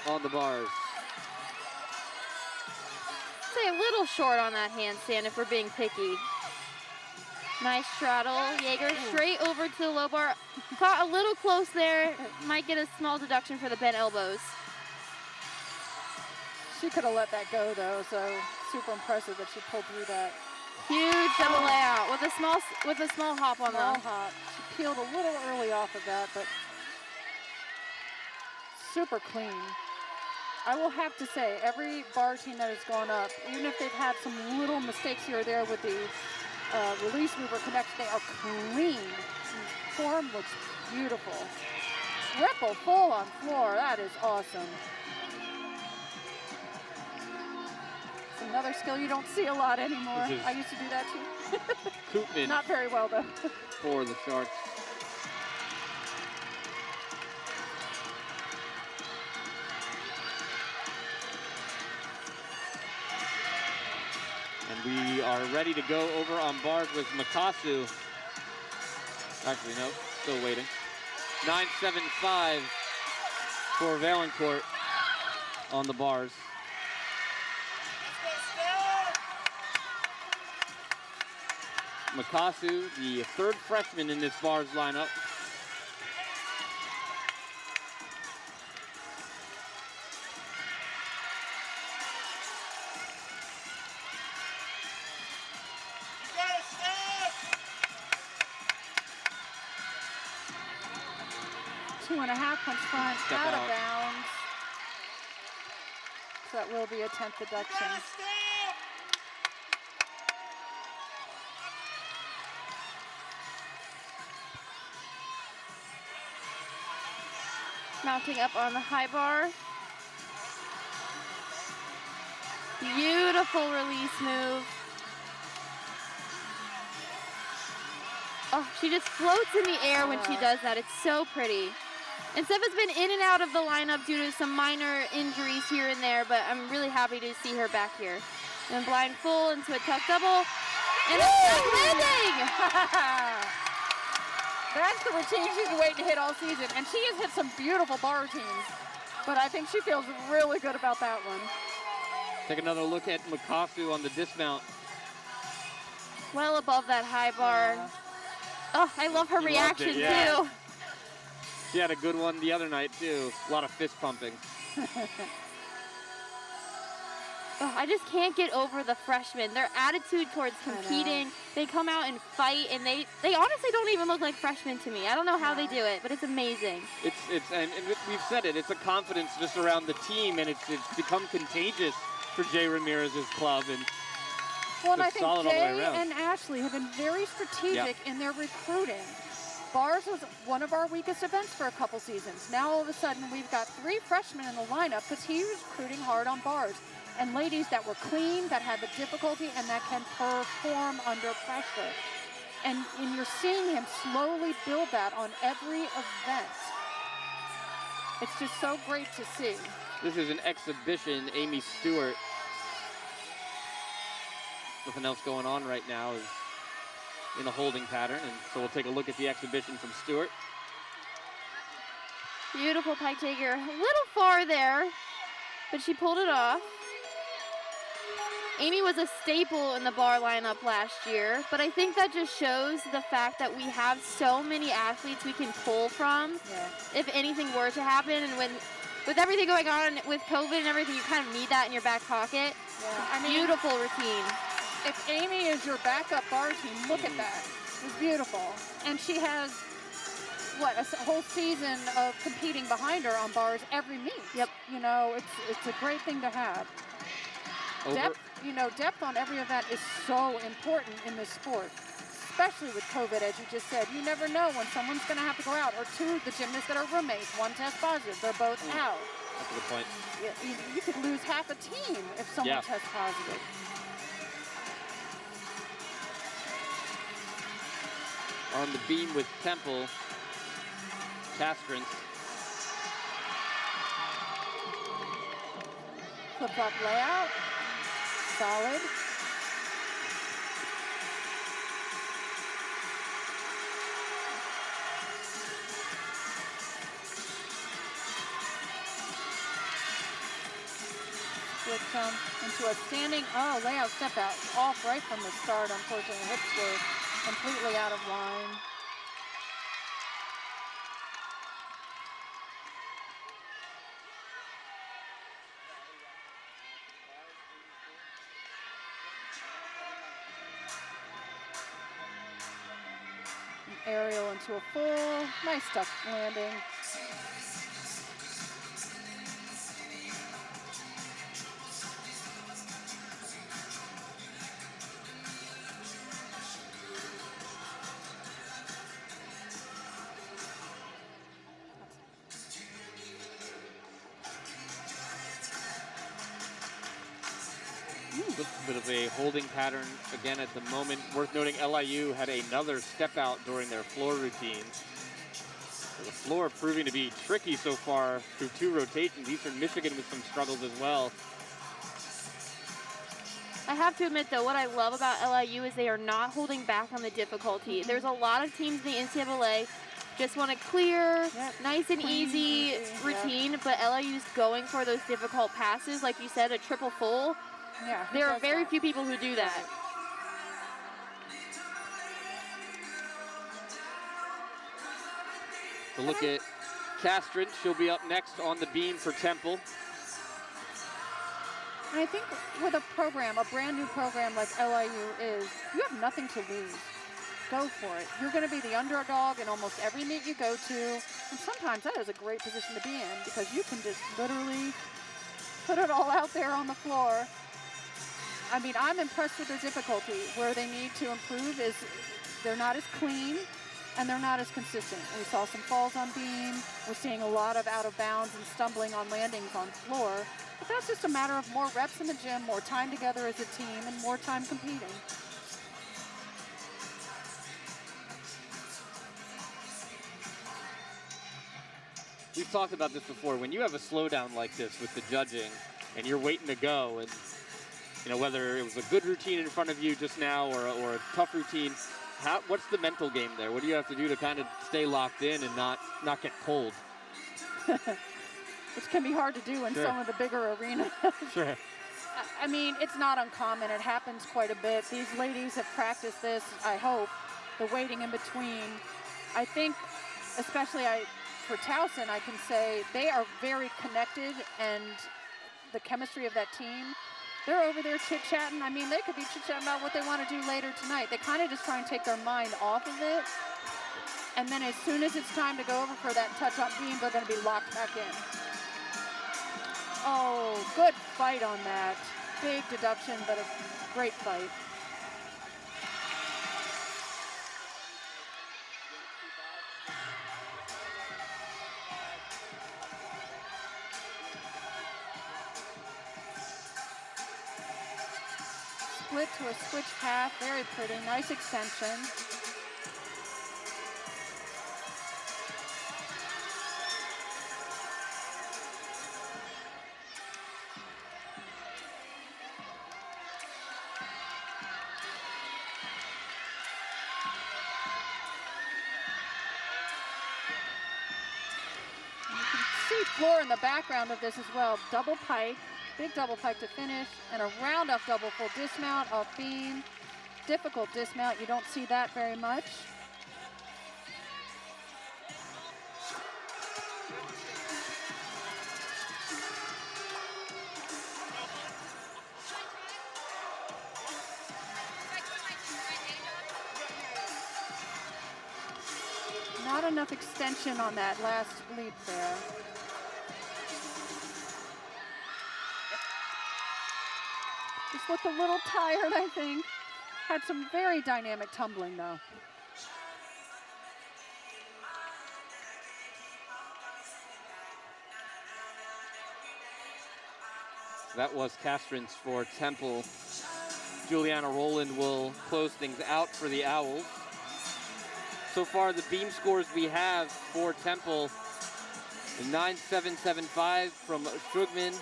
on the bars. Say a little short on that handstand if we're being picky. Nice straddle. Jaeger straight over to the low bar. Caught a little close there. Might get a small deduction for the bent elbows. She could have let that go, though, so super impressive that she pulled through that. Huge double layout with a small hop on Small the hop. She peeled a little early off of that, but super clean. I will have to say, every bar team that has gone up, even if they've had some little mistakes here or there with the release mover connection, they are clean. Form looks beautiful. Triple full on floor, that is awesome. It's another skill you don't see a lot anymore. I used to do that too. Koopman Not very well though. for the Sharks. And we are ready to go over on bars with Makasu. Actually, no, still waiting. 9.75 for Valancourt on the bars. Makasu, the third freshman in this bars lineup. Punch front, Step out of out. bounds. So that will be a 10th deduction. mounting up on the high bar. Beautiful release move. Oh, she just floats in the air when she does that. It's so pretty. And Steph has been in and out of the lineup due to some minor injuries here and there, but I'm really happy to see her back here. And blind full into a tuck double. And a tuck landing! That's the routine she's been waiting to hit all season. And she has hit some beautiful bar routines. But I think she feels really good about that one. Take another look at Makasu on the dismount. Well above that high bar. Oh, I love her She loved reaction it, yeah. too. She had a good one the other night too. A lot of fist pumping. Oh, I just can't get over the freshmen. Their attitude towards competing, they come out and fight, and they honestly don't even look like freshmen to me. I don't know how they do it, but it's amazing. And we've said it. It's a confidence just around the team, and it's become contagious for Jay Ramirez's club. And well, and I it's think solid all the way Jay around. and Ashley have been very strategic in their recruiting. Bars was one of our weakest events for a couple seasons. Now all of a sudden we've got 3 freshmen in the lineup because he was recruiting hard on bars. And ladies that were clean, that had the difficulty, and that can perform under pressure. And you're seeing him slowly build that on every event. It's just so great to see. This is an exhibition. Amy Stewart. Nothing else going on right now is in a holding pattern, and so we'll take a look at the exhibition from Stewart. Beautiful pike taker. A little far there, but she pulled it off. Amy was a staple in the bar lineup last year, but I think that just shows the fact that we have so many athletes we can pull from if anything were to happen. And with everything going on with COVID and everything, you kind of need that in your back pocket. I mean, beautiful routine. If Amy is your backup bar team, look at that. It's beautiful. And she has, what, a whole season of competing behind her on bars every meet. Yep. You know, it's a great thing to have. Depth on every event is so important in this sport, especially with COVID, as you just said. You never know when someone's going to have to go out, or 2, the gymnasts that are roommates, 1 test positive, they're both out. That's a good point. You could lose half a team if someone tests positive. On the beam with Temple, Castrance. Flip-flop layout. Solid. Switch into a standing, layout step out. Off right from the start, unfortunately. Hips were completely out of line. Aerial into a full, nice duck landing. A bit of a holding pattern again at the moment. Worth noting, LIU had another step out during their floor routine. So the floor proving to be tricky so far through 2 rotations. Eastern Michigan with some struggles as well. I have to admit, though, what I love about LIU is they are not holding back on the difficulty. There's a lot of teams in the NCAA just want a clear, nice and easy routine, but LIU's going for those difficult passes. Like you said, a triple full. Yeah, there are very few people who do that. To look at Castrance, she'll be up next on the beam for Temple. And I think with a program, a brand new program like LIU is, you have nothing to lose. Go for it. You're going to be the underdog in almost every meet you go to. And sometimes that is a great position to be in because you can just literally put it all out there on the floor. I mean, I'm impressed with their difficulty. Where they need to improve is they're not as clean and they're not as consistent. We saw some falls on beam. We're seeing a lot of out of bounds and stumbling on landings on floor. But that's just a matter of more reps in the gym, more time together as a team, and more time competing. We've talked about this before. When you have a slowdown like this with the judging and you're waiting to go, and you know, whether it was a good routine in front of you just now or a tough routine, what's the mental game there? What do you have to do to kind of stay locked in and not get pulled? Which can be hard to do in Sure. some of the bigger arenas. Sure. I mean, it's not uncommon. It happens quite a bit. These ladies have practiced this, I hope, the waiting in between. I think, especially for Towson, I can say they are very connected, and the chemistry of that team, they're over there chit-chatting. I mean, they could be chit-chatting about what they want to do later tonight. They kind of just try and take their mind off of it. And then as soon as it's time to go over for that touch on beam, they're going to be locked back in. Oh, good fight on that. Big deduction, but a great fight. Split to a switch half, very pretty, nice extension. Floor in the background of this as well. Double pike, big double pike to finish, and a round off double full dismount off beam. Difficult dismount, you don't see that very much. Not enough extension on that last leap there. Just looked a little tired, I think. Had some very dynamic tumbling, though. That was Castrins for Temple. Juliana Rowland will close things out for the Owls. So far, the beam scores we have for Temple, 9.775 from Strugman,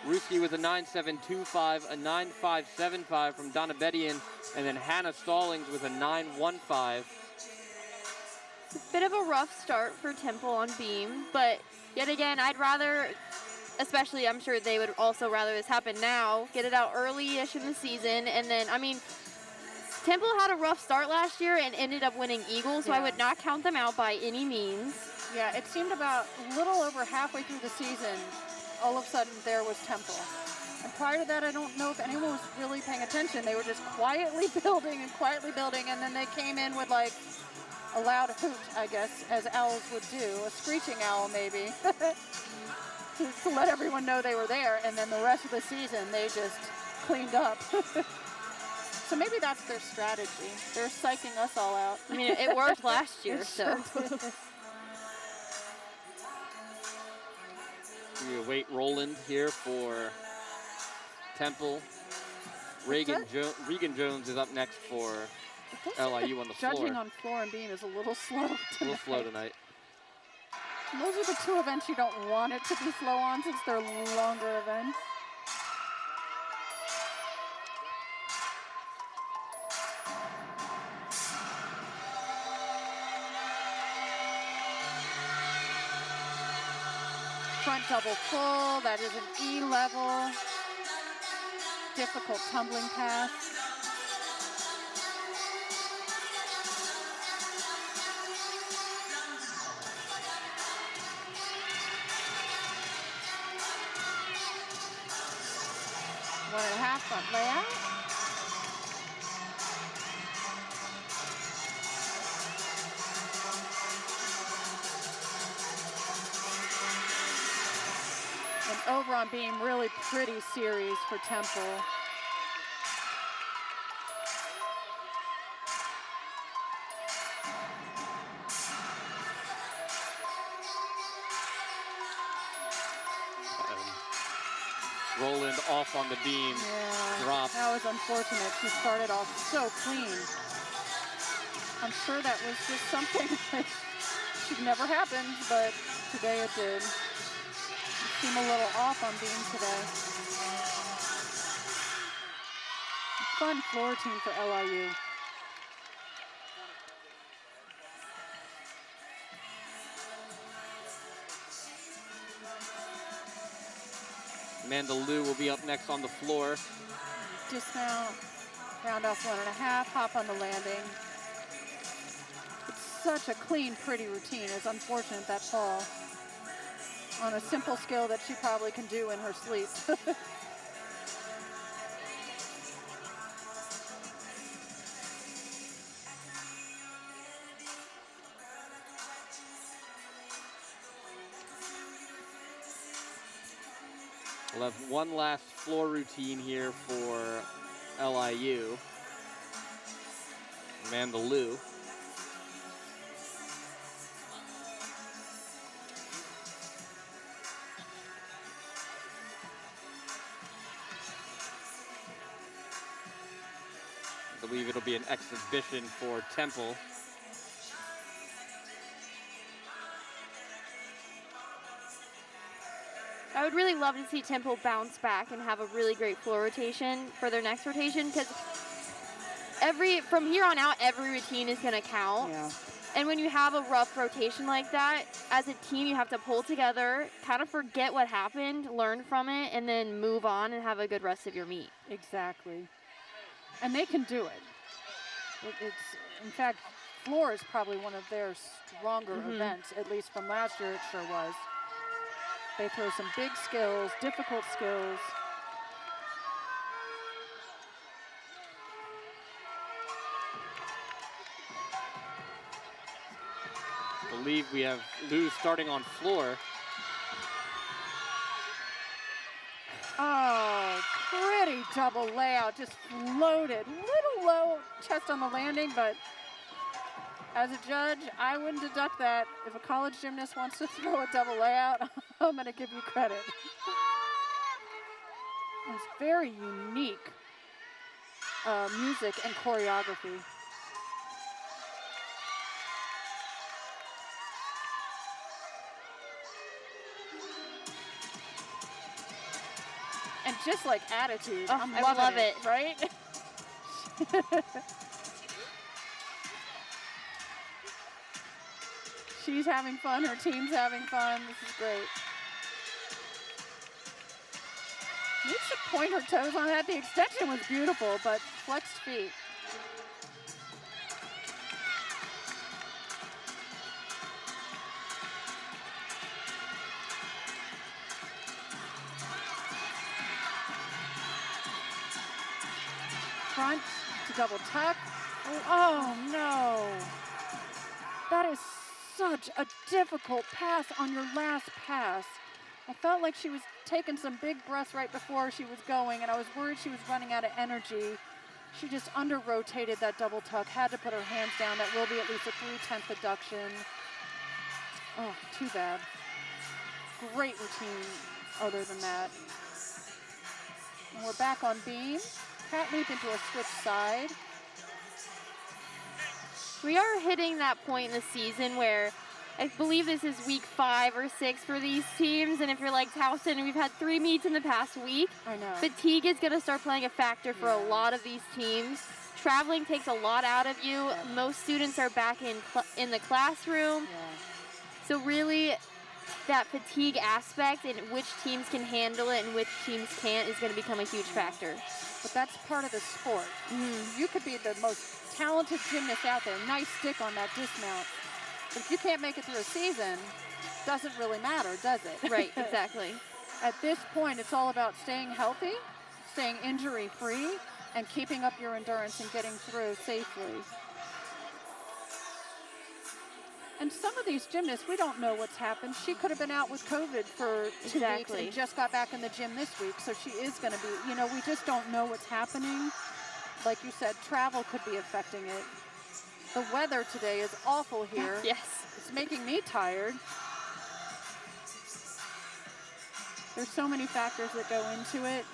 Ruski with a 9.725, a 9.575 from Donna Bedian, and then Hannah Stallings with a 9.15. Bit of a rough start for Temple on beam, but yet again, I'd rather, especially I'm sure they would also rather this happen now, get it out early-ish in the season, and then, I mean, Temple had a rough start last year and ended up winning Eagles, so I would not count them out by any means. Yeah, it seemed about a little over halfway through the season, all of a sudden there was Temple. And prior to that, I don't know if anyone was really paying attention. They were just quietly building, and then they came in with like a loud hoot, I guess, as owls would do, a screeching owl maybe, to let everyone know they were there, and then the rest of the season they just cleaned up. So maybe that's their strategy. They're psyching us all out. I mean, it worked last year, so. We await Rowland here for Temple. Regan Jones is up next for LIU on the floor. Judging on floor and beam is a little slow tonight. A little slow tonight. And those are the two events you don't want it to be slow on since they're longer events. Front double full, that is an E level. Difficult tumbling pass. One and a half front layout. And over on beam, really pretty series for Temple. Roland off on the beam, Yeah, drop. that was unfortunate. She started off so clean. I'm sure that was just something that should never happen, but today it did. You seem a little off on beam today. Fun floor team for LIU. Amanda Liu will be up next on the floor. Dismount, round off 1.5, hop on the landing. It's such a clean, pretty routine. It's unfortunate that fall on a simple skill that she probably can do in her sleep. 'We'll have one last floor routine here for LIU. Amanda Liu. I believe it'll be an exhibition for Temple. I would really love to see Temple bounce back and have a really great floor rotation for their next rotation, because from here on out, every routine is going to count. Yeah. And when you have a rough rotation like that, as a team, you have to pull together, kind of forget what happened, learn from it, and then move on and have a good rest of your meet. Exactly. And they can do it. In fact, floor is probably one of their stronger events, at least from last year it sure was. They throw some big skills, difficult skills. I believe we have Liu starting on floor. Oh, pretty double layout, just floated. Little low chest on the landing, but as a judge, I wouldn't deduct that. If a college gymnast wants to throw a double layout, I'm going to give you credit. It's very unique music and choreography. And just like attitude, Oh, I'm I loving love it. right? She's having fun, her team's having fun. This is great. Needs to point her toes on that. The extension was beautiful, but flexed feet. Front to double tuck. Oh no. That is such a difficult pass on your last pass. I felt like she was taking some big breaths right before she was going, and I was worried she was running out of energy. She just under-rotated that double tuck, had to put her hands down. That will be at least a 3/10 deduction. Oh, too bad. Great routine other than that. And we're back on beam. Cat leap into a switch side. We are hitting that point in the season where I believe this is week 5 or 6 for these teams, and if you're like Towson, we've had 3 meets in the past week. I know. Fatigue is going to start playing a factor for a lot of these teams. Traveling takes a lot out of you. Yeah. Most students are back in the classroom. Yeah. So really, that fatigue aspect and which teams can handle it and which teams can't is going to become a huge factor. But that's part of the sport. You could be the most talented gymnast out there, nice stick on that dismount. But if you can't make it through a season, doesn't really matter, does it? Right, exactly. At this point, it's all about staying healthy, staying injury-free, and keeping up your endurance and getting through safely. And some of these gymnasts, we don't know what's happened. She could have been out with COVID for 2 weeks and just got back in the gym this week, so she is going to be, we just don't know what's happening. Like you said, travel could be affecting it. The weather today is awful here. Yes. It's making me tired. There's so many factors that go into it,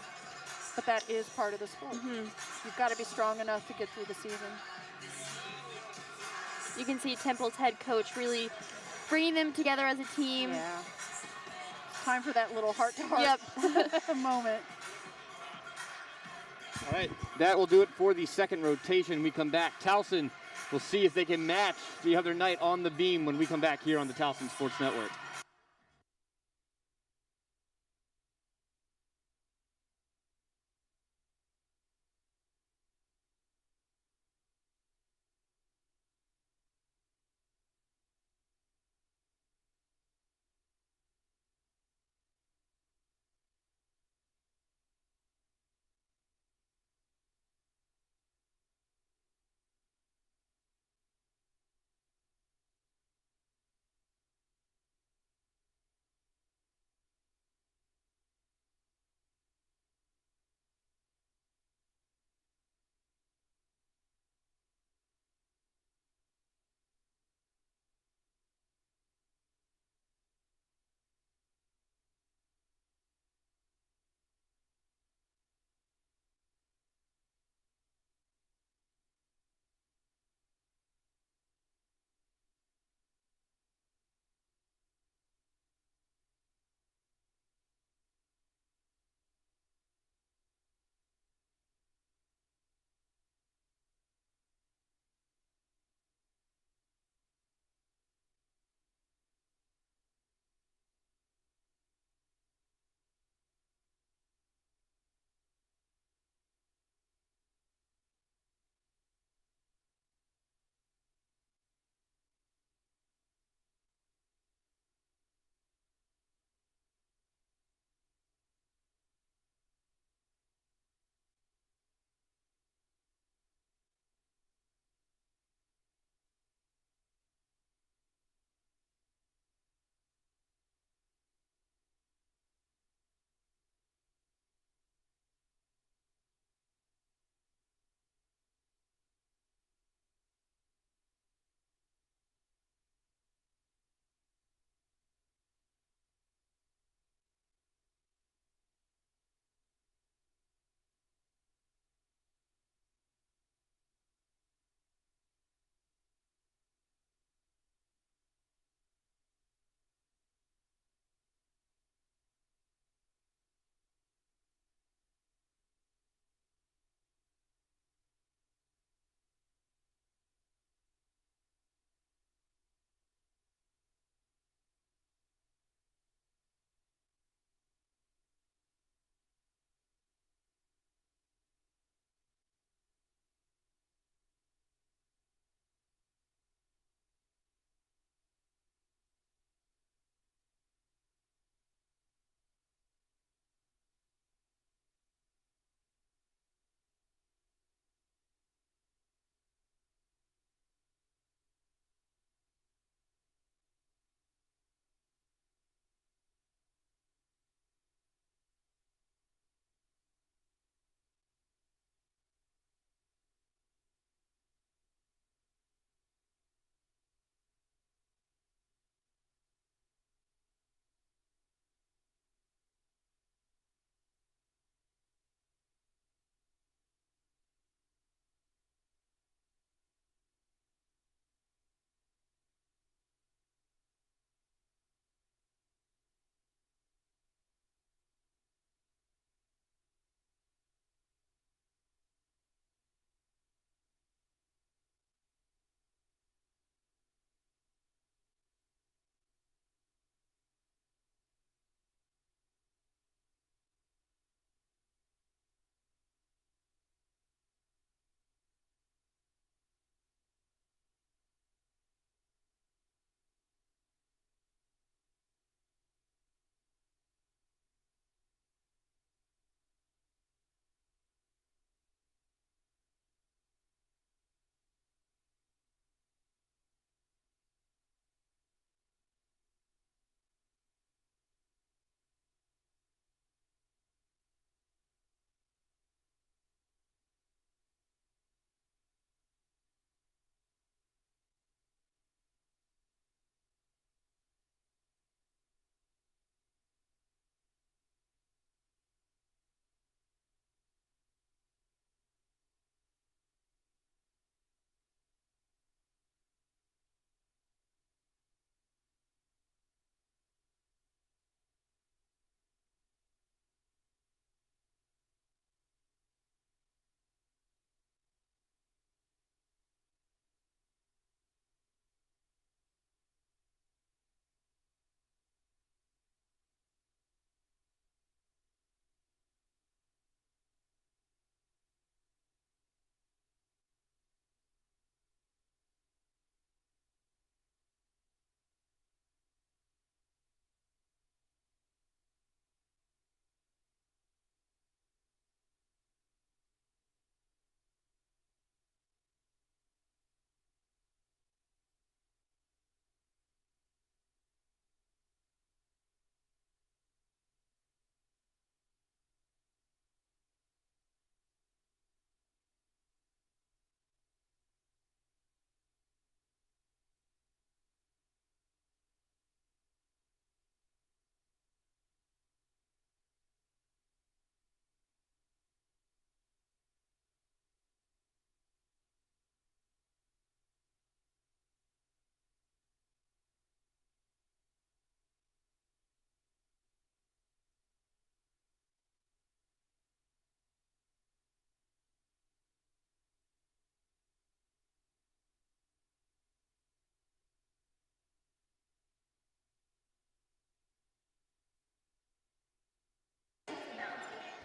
but that is part of the sport. You've got to be strong enough to get through the season. You can see Temple's head coach really bringing them together as a team. Yeah. It's time for that little heart-to-heart moment. All right, that will do it for the second rotation. We come back. Towson will see if they can match the other night on the beam when we come back here on the Towson Sports Network.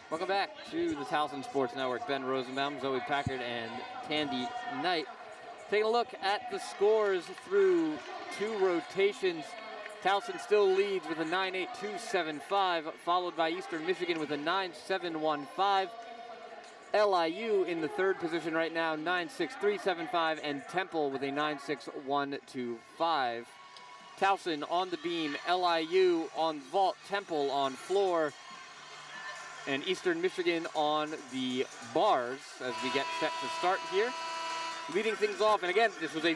Welcome back to the Towson Sports Network. Ben Rosenbaum, Zoe Packard, and Tandy Knight. Taking a look at the scores through 2 rotations. Towson still leads with a 9.8275, followed by Eastern Michigan with a 9.715. LIU in the 3rd position right now, 9.6375, and Temple with a 9.6125. Towson on the beam, LIU on vault, Temple on floor, and Eastern Michigan on the bars as we get set to start here. Leading things off, and again, this was a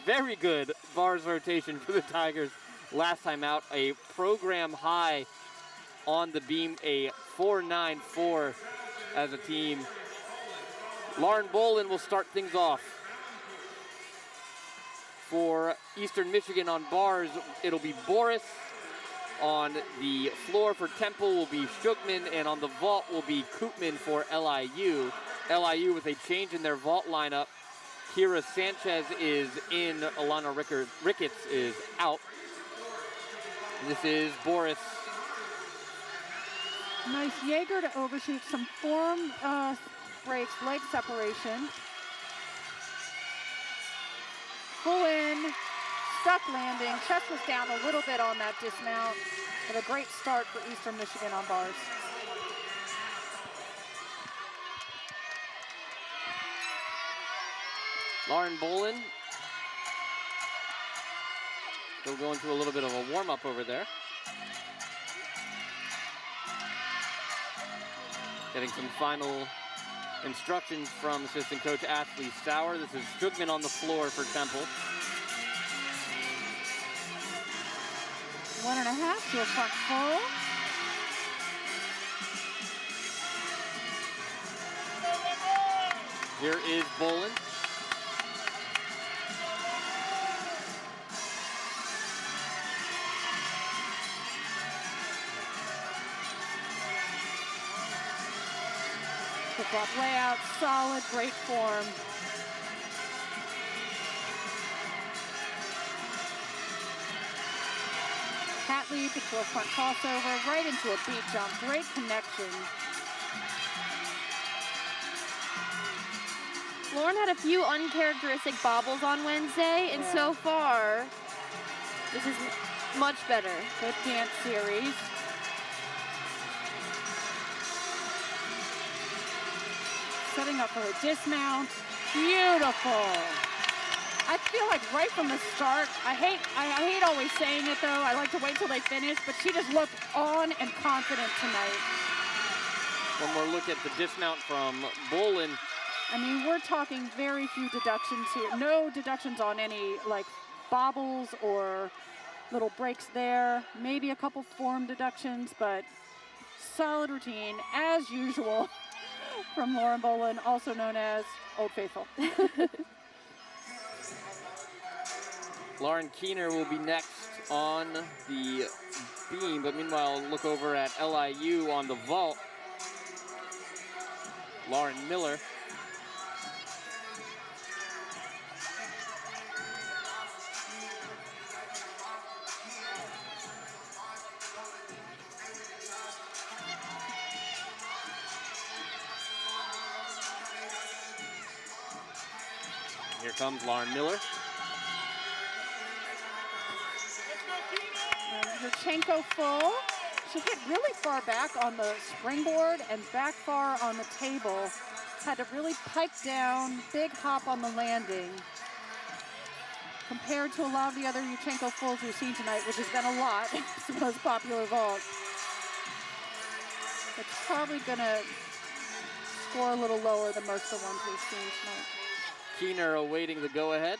very good bars rotation for the Tigers last time out. A program high on the beam, a 4.94 as a team. Lauren Bolin will start things off. For Eastern Michigan on bars, it'll be Boris. On the floor for Temple will be Shugman, and on the vault will be Koopman for LIU. LIU with a change in their vault lineup. Kira Sanchez is in, Alana Ricketts is out. This is Boris. Nice Jaeger to overshoot some form breaks, leg separation. Full in, stuck landing. Chest was down a little bit on that dismount, but a great start for Eastern Michigan on bars. Lauren Bolin still going through a little bit of a warm-up over there. Getting some final instructions from assistant coach Ashley Sauer. This is Shugman on the floor for Temple. 1.5 to a front full. Here is Bolin. Flip-flop layout, solid, great form. Cat lead to a front crossover, right into a beat jump. Great connection. Lauren had a few uncharacteristic bobbles on Wednesday, and so far, this is much better. Good dance series. Setting up for a dismount. Beautiful. I feel like right from the start, I hate always saying it though. I like to wait till they finish, but she just looked on and confident tonight. One more look at the dismount from Bolin. I mean, we're talking very few deductions here. No deductions on any like bobbles or little breaks there. Maybe a couple form deductions, but solid routine as usual from Lauren Bolin, also known as Old Faithful. Lauren Keener will be next on the beam, but meanwhile, look over at LIU on the vault. Lauren Miller. Here comes Lauren Miller. Yurchenko full. She hit really far back on the springboard and back far on the table. Had to really pike down, big hop on the landing. Compared to a lot of the other Yurchenko fulls we've seen tonight, which has been a lot. It's the most popular vault. It's probably gonna score a little lower than most of the ones we've seen tonight. Keener awaiting the go-ahead.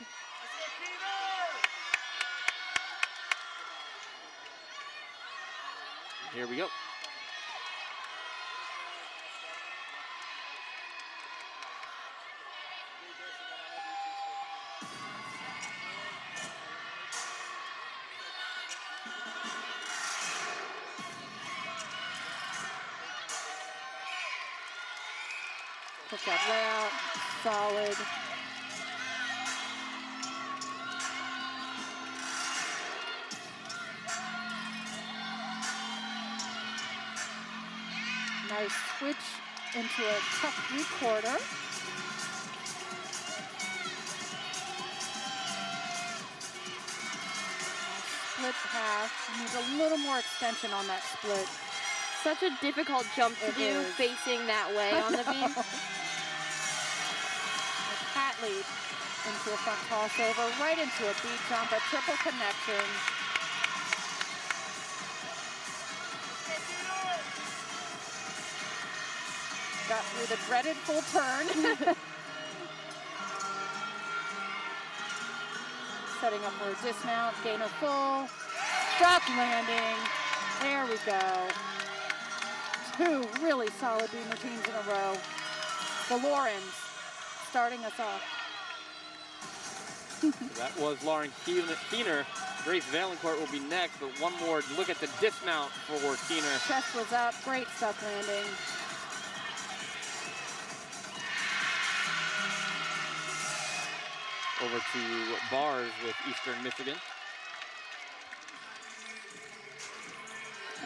Here we go. Put that layout, solid. Nice switch into a tuck 3/4. Split half. Needs a little more extension on that split. Such a difficult jump to do facing that way on the beam. Cat lead into a front crossover, right into a beat jump, a triple connection. Got through the dreaded full turn. Setting up for a dismount, gainer full, drop landing. There we go. 2 really solid beam routines in a row. The Laurens starting us off. That was Lauren Keener. Grace Valancourt will be next, but one more look at the dismount for Keener. Chest was up, great stuff landing. Over to bars with Eastern Michigan.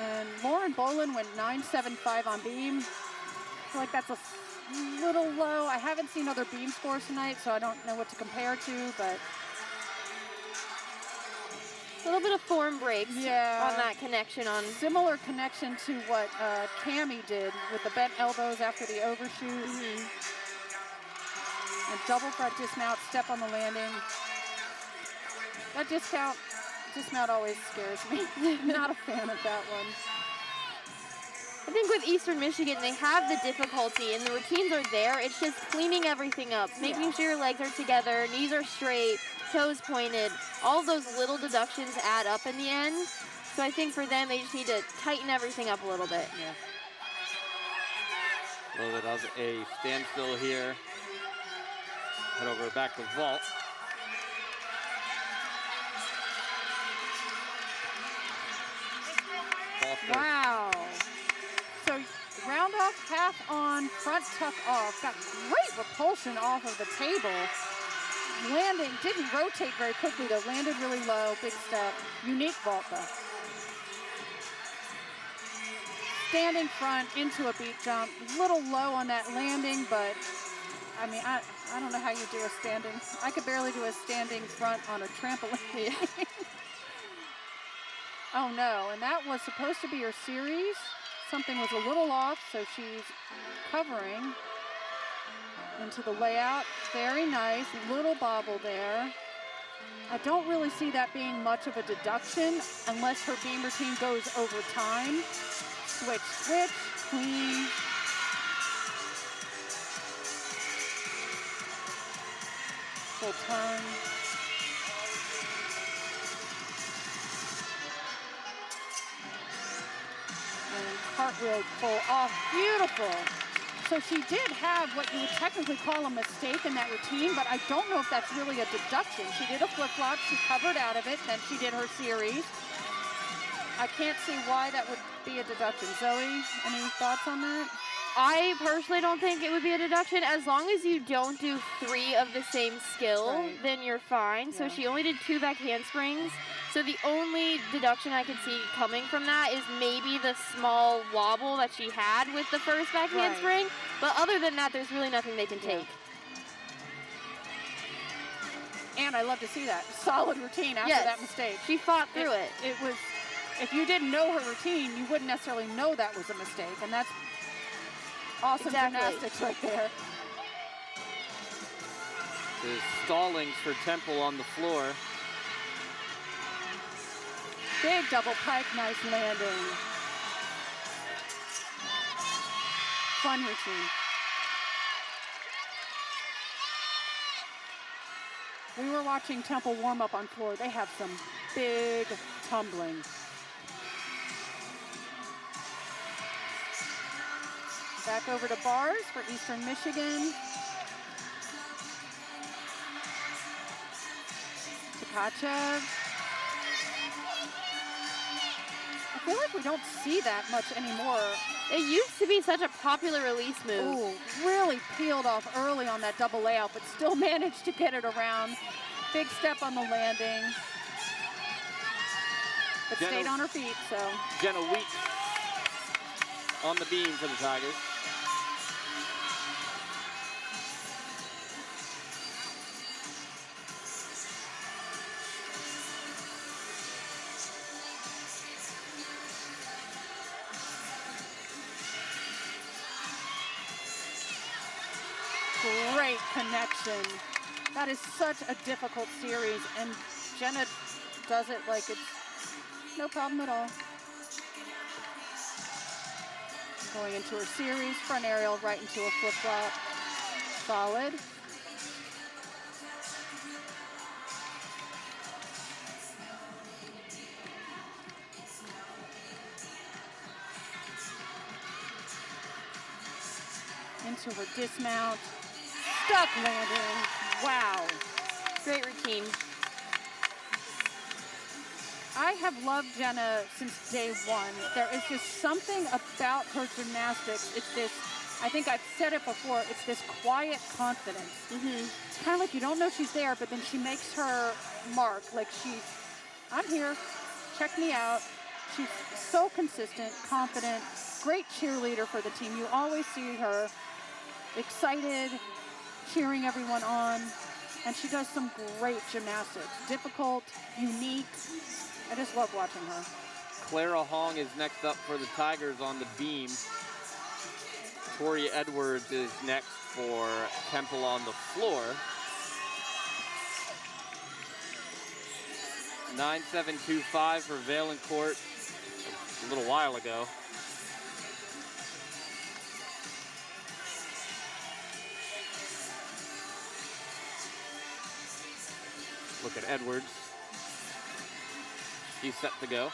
And Lauren Bolin went 9.75 on beam. I feel like that's a little low. I haven't seen other beam scores tonight, so I don't know what to compare to, but. A little bit of form breaks on that connection. Similar connection to what Cammie did with the bent elbows after the overshoot. And double front dismount, step on the landing. That dismount always scares me. Not a fan of that one. I think with Eastern Michigan, they have the difficulty, and the routines are there. It's just cleaning everything up, making sure your legs are together, knees are straight, toes pointed. All of those little deductions add up in the end. So I think for them, they just need to tighten everything up a little bit. Yeah. A little bit of a standstill here. Head over back to vault. Wow. So round off, half on, front tuck off. Got great repulsion off of the table. Landing, didn't rotate very quickly though. Landed really low, big step. Unique vault though. Standing front into a beat jump. Little low on that landing, but I mean, I don't know how you do a standing. I could barely do a standing front on a trampoline. Oh no, and that was supposed to be her series. Something was a little off, so she's covering into the layout. Very nice, little bobble there. I don't really see that being much of a deduction unless her beam routine goes over time. Switch, switch, clean. Full turn. And cartwheel pull off, beautiful. So she did have what you would technically call a mistake in that routine, but I don't know if that's really a deduction. She did a flip-flop, she covered out of it, then she did her series. I can't see why that would be a deduction. Zoe, any thoughts on that? I personally don't think it would be a deduction. As long as you don't do 3 of the same skill, then you're fine. So she only did 2 back handsprings. So the only deduction I could see coming from that is maybe the small wobble that she had with the first back handspring. But other than that, there's really nothing they can take. And I love to see that. Solid routine after that mistake. She fought through it. It was, if you didn't know her routine, you wouldn't necessarily know that was a mistake. And that's awesome gymnastics right there. There's stallings for Temple on the floor. Big double pike, nice landing. Fun routine. We were watching Temple warm up on floor. They have some big tumbling. Back over to bars for Eastern Michigan. Tkachev. I feel like we don't see that much anymore. It used to be such a popular release move. Ooh, really peeled off early on that double layout, but still managed to get it around. Big step on the landing. But stayed on her feet, so. Jenna Weeks on the beam for the Tigers. Great connection. That is such a difficult series, and Jenna does it like it's no problem at all. Going into her series, front aerial right into a flip-flop. Solid. Into her dismount. Stuck landing. Wow. Great routine. I have loved Jenna since day one. There is just something about her gymnastics. It's this, I think I've said it before, it's this quiet confidence. It's kind of like you don't know she's there, but then she makes her mark. Like I'm here, check me out. She's so consistent, confident, great cheerleader for the team. You always see her excited, cheering everyone on, and she does some great gymnastics. Difficult, unique. I just love watching her. Clara Hong is next up for the Tigers on the beam. Tori Edwards is next for Temple on the floor. 9.725 for Valencourt a little while ago. Look at Edwards. He's set to go.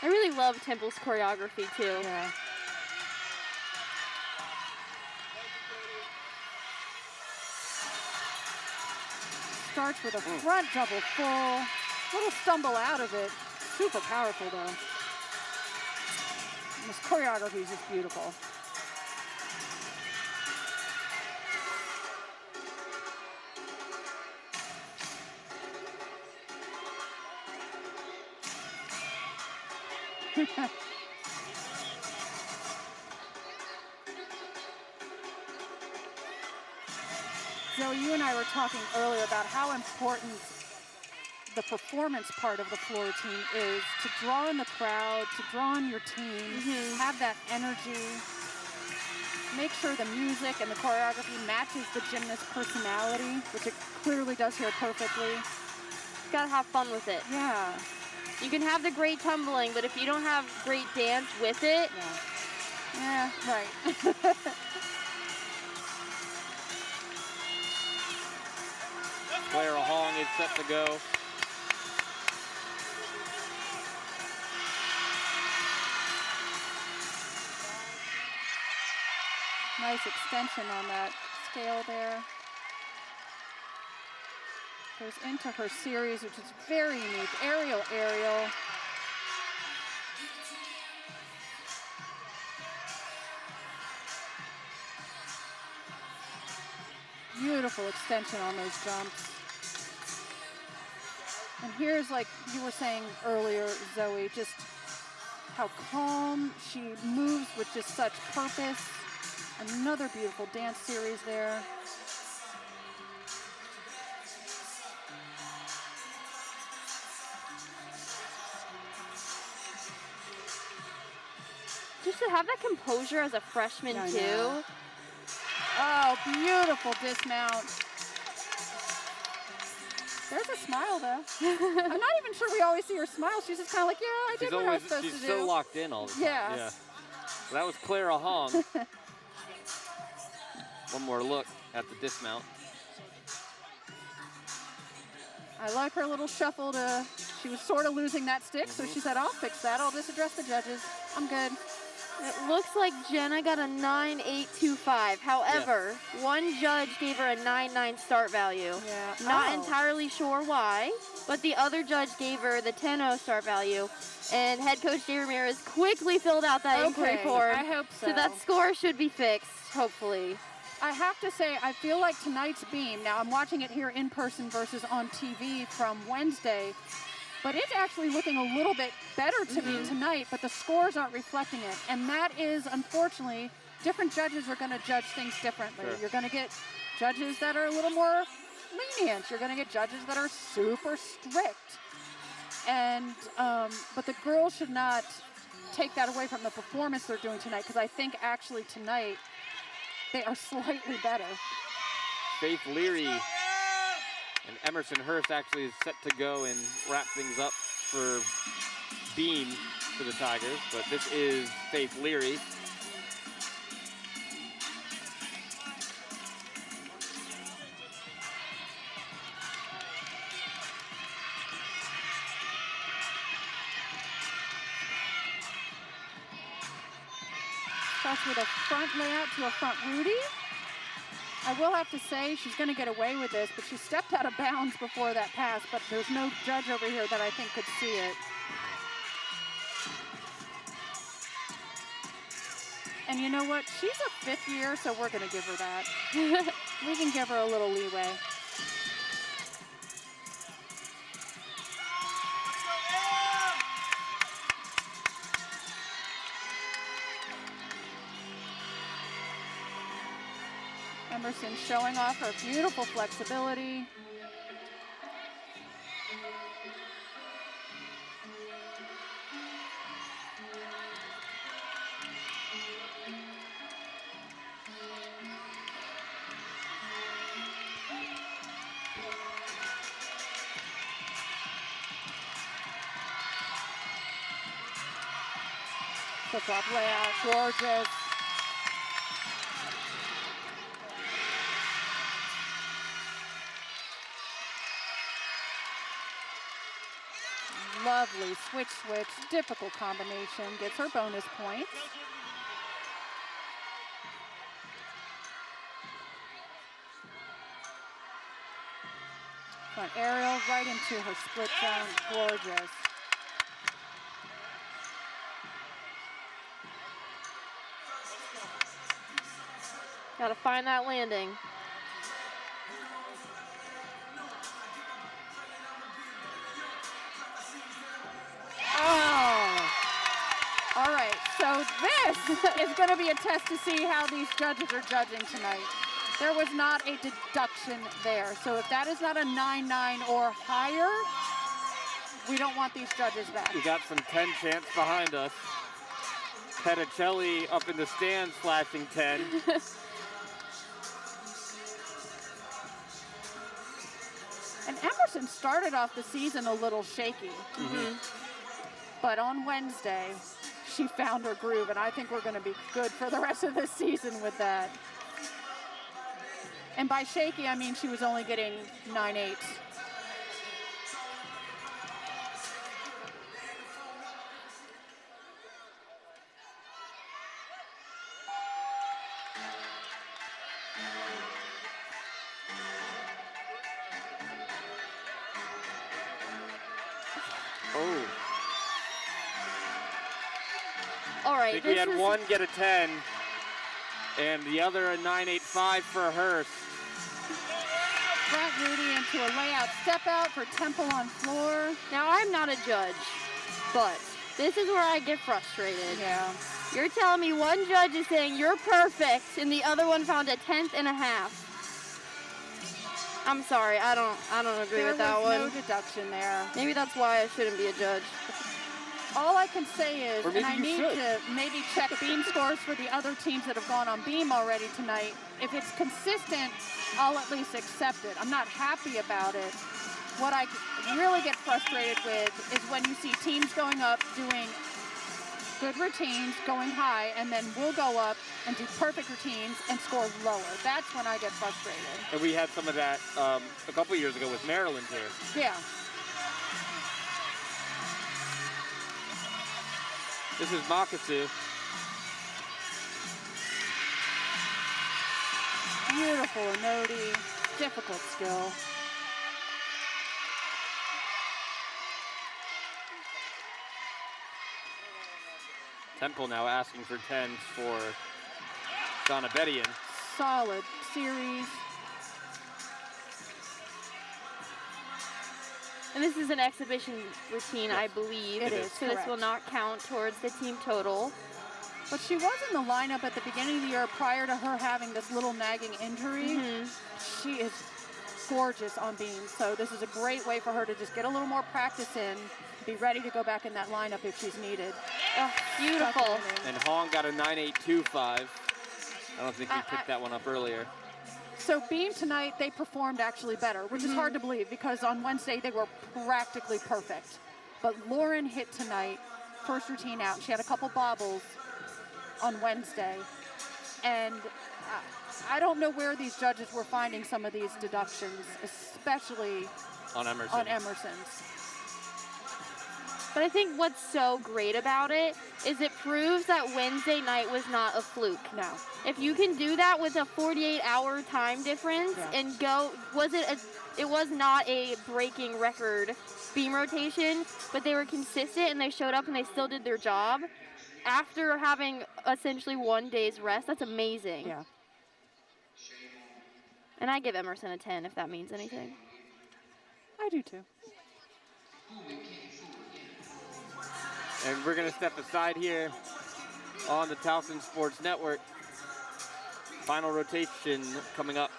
I really love Temple's choreography too. Yeah. Starts with a front double full. Little stumble out of it. Super powerful though. And this choreography is just beautiful. Zoe, you and I were talking earlier about how important the performance part of the floor routine is to draw in the crowd, to draw in your team, have that energy, make sure the music and the choreography matches the gymnast's personality, which it clearly does here perfectly. You gotta have fun with it. Yeah. You can have the great tumbling, but if you don't have great dance with it, yeah, right. Clara Hong is set to go. Nice extension on that scale there. Goes into her series, which is very unique. Aerial, aerial. Beautiful extension on those jumps. And here's, like you were saying earlier, Zoe, just how calm she moves with just such purpose. Another beautiful dance series there. just to have that composure as a freshman too. Oh, beautiful dismount. There's a smile, though. I'm not even sure we always see her smile. She's just kind of like, yeah, I did what I was supposed to do. She's so locked in all the time. Yeah. So that was Clara Hong. One more look at the dismount. I like her little shuffle she was sort of losing that stick, so she said, I'll fix that. I'll just address the judges. I'm good. It looks like Jenna got a 9.825. However, one judge gave her a 9.9 start value. Yeah. Not entirely sure why, but the other judge gave her the 10.0 start value. And head coach Jay Ramirez quickly filled out that inquiry form. I hope so. So that score should be fixed, hopefully. I have to say, I feel like tonight's beam, now I'm watching it here in person versus on TV from Wednesday, but it's actually looking a little bit better to me tonight, but the scores aren't reflecting it. And that is, unfortunately, different judges are going to judge things differently. Sure. You're going to get judges that are a little more lenient. You're going to get judges that are super strict. And, but the girls should not take that away from the performance they're doing tonight, because I think actually tonight they are slightly better. Faith Leary and Emerson Hurst actually is set to go and wrap things up for beam for the Tigers, but this is Faith Leary. Starts with a front layout to a front Rudy. I will have to say she's going to get away with this, but she stepped out of bounds before that pass, but there's no judge over here that I think could see it. And you know what? She's a fifth year, so we're going to give her that. We can give her a little leeway. Emerson showing off her beautiful flexibility. Flip-flop layout, gorgeous. Lovely switch, difficult combination, gets her bonus points. Front aerial right into her split zone, gorgeous. Gotta find that landing. Oh! All right, so this is going to be a test to see how these judges are judging tonight. There was not a deduction there, so if that is not a 9-9 or higher, we don't want these judges back. We got some 10 chants behind us. Petticelli up in the stands flashing 10. And Emerson started off the season a little shaky. But on Wednesday, she found her groove, and I think we're going to be good for the rest of this season with that. And by shaky, I mean she was only getting 9/8. Oh. All I right, think we had one get a 10, and the other a 9.85 for Hurst. Front Rudy into a layout step out for Temple on floor. Now, I'm not a judge, but this is where I get frustrated. Yeah. You're telling me one judge is saying you're perfect, and the other one found a 10th and a half. I'm sorry, I don't agree with that one. There was no deduction there. Maybe that's why I shouldn't be a judge. All I can say is, Or maybe and I you need should. to maybe check beam scores for the other teams that have gone on beam already tonight. If it's consistent, I'll at least accept it. I'm not happy about it. What I really get frustrated with is when you see teams going up, doing good routines, going high, and then we'll go up and do perfect routines and score lower. That's when I get frustrated. And we had some of that a couple years ago with Maryland here. Yeah. This is Makasu. Beautiful Nodi, difficult skill. Temple now asking for 10s for Donna Bedian. Solid series. And this is an exhibition routine, Yes, I believe. it is, So this will correct. not count towards the team total. But she was in the lineup at the beginning of the year prior to her having this little nagging injury. She is gorgeous on beam. So this is a great way for her to just get a little more practice in, be ready to go back in that lineup if she's needed. Oh, beautiful. And Hong got a 9.825. I don't think we picked that one up earlier. So beam tonight, they performed actually better, which is hard to believe because on Wednesday they were practically perfect. But Lauren hit tonight, first routine out. She had a couple bobbles on Wednesday. And I don't know where these judges were finding some of these deductions, especially On Emerson. on Emerson's. But I think what's so great about it is it proves that Wednesday night was not a fluke. No. If you can do that with a 48-hour time difference Yeah. and go, it was not a breaking record beam rotation, but they were consistent and they showed up and they still did their job after having essentially 1 day's rest. That's amazing. Yeah. And I give Emerson a 10 if that means anything. I do too. And we're going to step aside here on the Towson Sports Network. Final rotation coming up.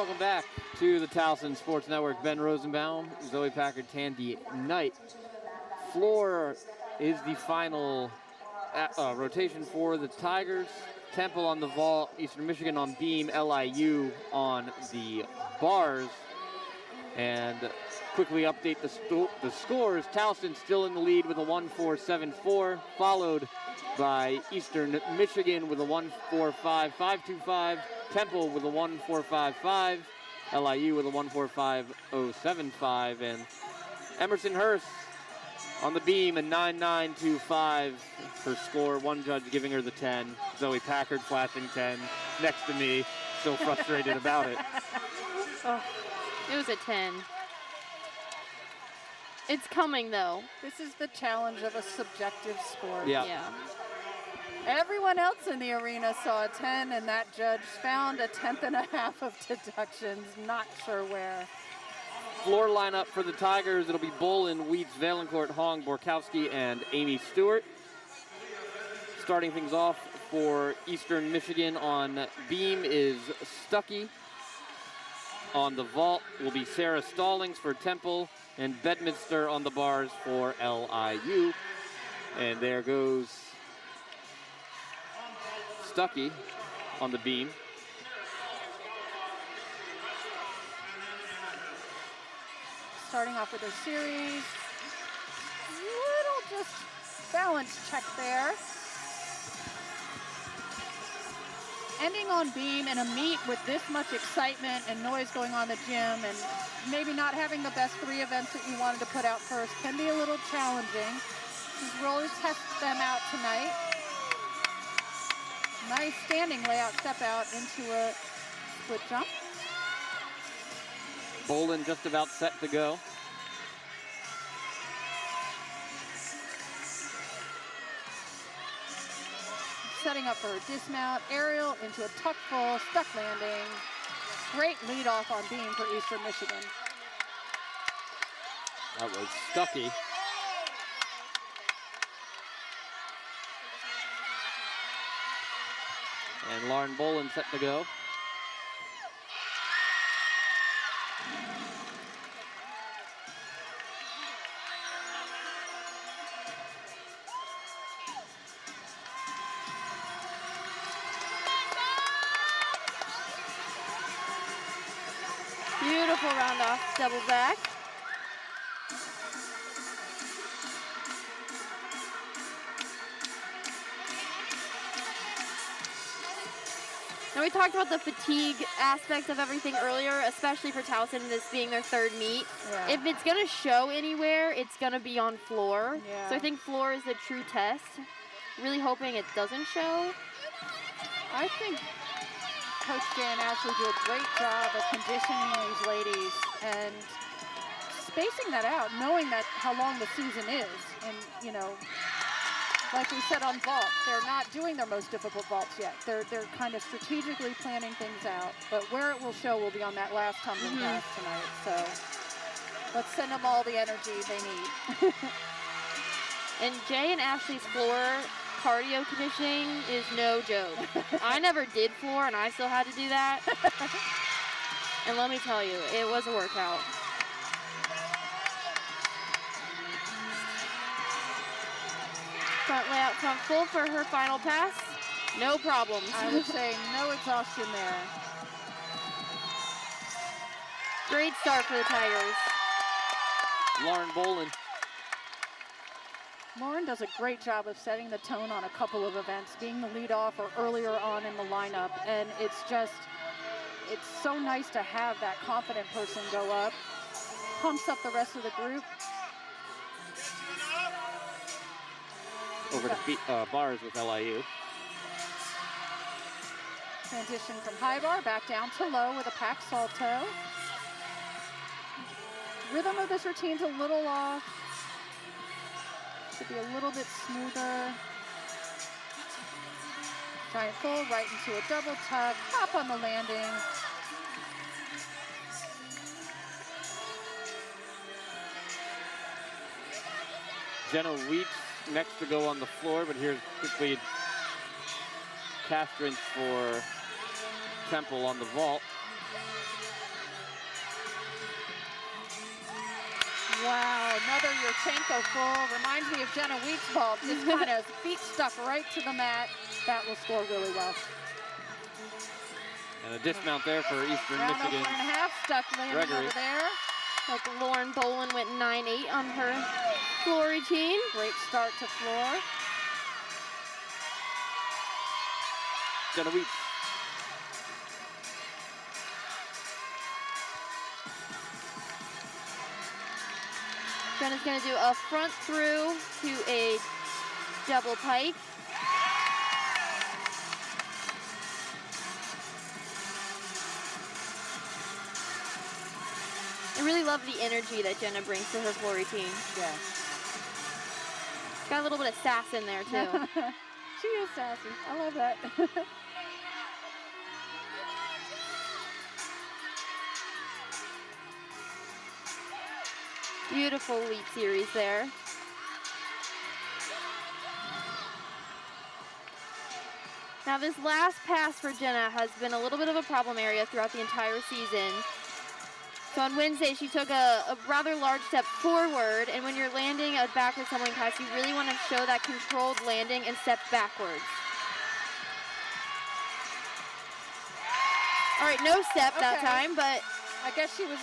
Welcome back to the Towson Sports Network. Ben Rosenbaum, Zoe Packard, Tandy Knight. Floor is the final rotation for the Tigers. Temple on the vault, Eastern Michigan on beam, LIU on the bars. And quickly update the scores. Towson still in the lead with a 1-4-7-4, followed by Eastern Michigan with a 1-4-5-5-2-5, Temple with a 1-4-5-5, LIU with a 1-4-5-0-7-5, and Emerson Hurst on the beam, a 9-9-2-5 for score. One judge giving her the 10. Zoe Packard flashing 10 next to me, still frustrated about it. Oh, it was a 10. It's coming, though. This is the challenge of a subjective sport. Yeah. Everyone else in the arena saw a 10, and that judge found a 10th.5 of deductions. Not sure where. Floor lineup for the Tigers. It'll be Bolin, Weeds, Valencourt, Hong, Borkowski, and Amy Stewart. Starting things off for Eastern Michigan on beam is Stuckey. On the vault will be Sarah Stallings for Temple, and Bedminster on the bars for LIU. And there goes Stuckey on the beam. Starting off with their series. Little just balance check there. Ending on beam in a meet with this much excitement and noise going on in the gym, and maybe not having the best 3 events that you wanted to put out first can be a little challenging. Just really test them out tonight. Nice standing layout step out into a split jump. Bolin just about set to go. Setting up for her dismount, aerial into a tuck full, stuck landing. Great lead off on beam for Eastern Michigan. That was Stuckey. And Lauren Bolin set to go. Beautiful round off, double back. Now we talked about the fatigue aspect of everything earlier, especially for Towson, this being their 3rd meet. Yeah. If it's gonna show anywhere, it's gonna be on floor. Yeah. So I think floor is the true test. Really hoping it doesn't show. I think Coach Jay and Ashley do a great job of conditioning these ladies and spacing that out, knowing that how long the season is. And, you know, like we said on vault, they're not doing their most difficult vaults yet. They're kind of strategically planning things out. But where it will show will be on that last tumbling pass tonight. So let's send them all the energy they need. And Jay and Ashley's floor cardio conditioning is no joke. I never did floor, and I still had to do that. And let me tell you, it was a workout. Front layout, front full for her final pass. No problems. I would say no exhaustion there. Great start for the Tigers. Lauren Bolin. Lauren does a great job of setting the tone on a couple of events, being the lead off or earlier on in the lineup. And it's so nice to have that confident person go up, pumps up the rest of the group. Over to bars with LIU. Transition from high bar back down to low with a pack salto. Rhythm of this routine's a little off. Should be a little bit smoother. Giant full right into a double tuck, hop on the landing. Jenna Weeks next to go on the floor, but here's quickly Castrance for Temple on the vault. Wow, another Yurchenko full. Reminds me of Jenna Weeks' vault. Just kind of feet stuck right to the mat. That will score really well. And a dismount there for Eastern Round Michigan. 1.5, stuck landing Gregory. over there. Like Lauren Bolin went 9-8 on her floor routine. Great start to floor. Jenna Weeks. Jenna's gonna do a front through to a double pike. I really love the energy that Jenna brings to her floor routine. Yeah. Got a little bit of sass in there too. She is sassy. I love that. Beautiful leap series there. Now this last pass for Jenna has been a little bit of a problem area throughout the entire season. So on Wednesday, she took a rather large step forward, and when you're landing a backward tumbling pass, you really want to show that controlled landing and step backwards. All right, no step that time, but I guess she was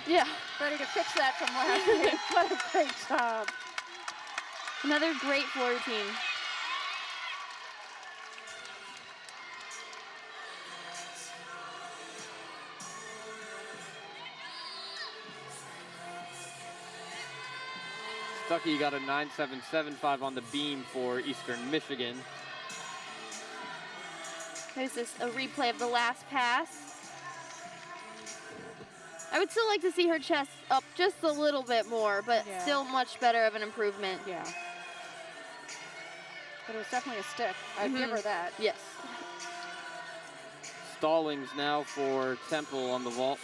yeah, ready to fix that from last week. What a great job. another great floor routine. Stuckey got a 9.775 on the beam for Eastern Michigan. There's a replay of the last pass. I would still like to see her chest up just a little bit more, but Yeah. still much better of an improvement. Yeah. But it was definitely a stick. I'd give her that. Yes. Stallings now for Temple on the vault.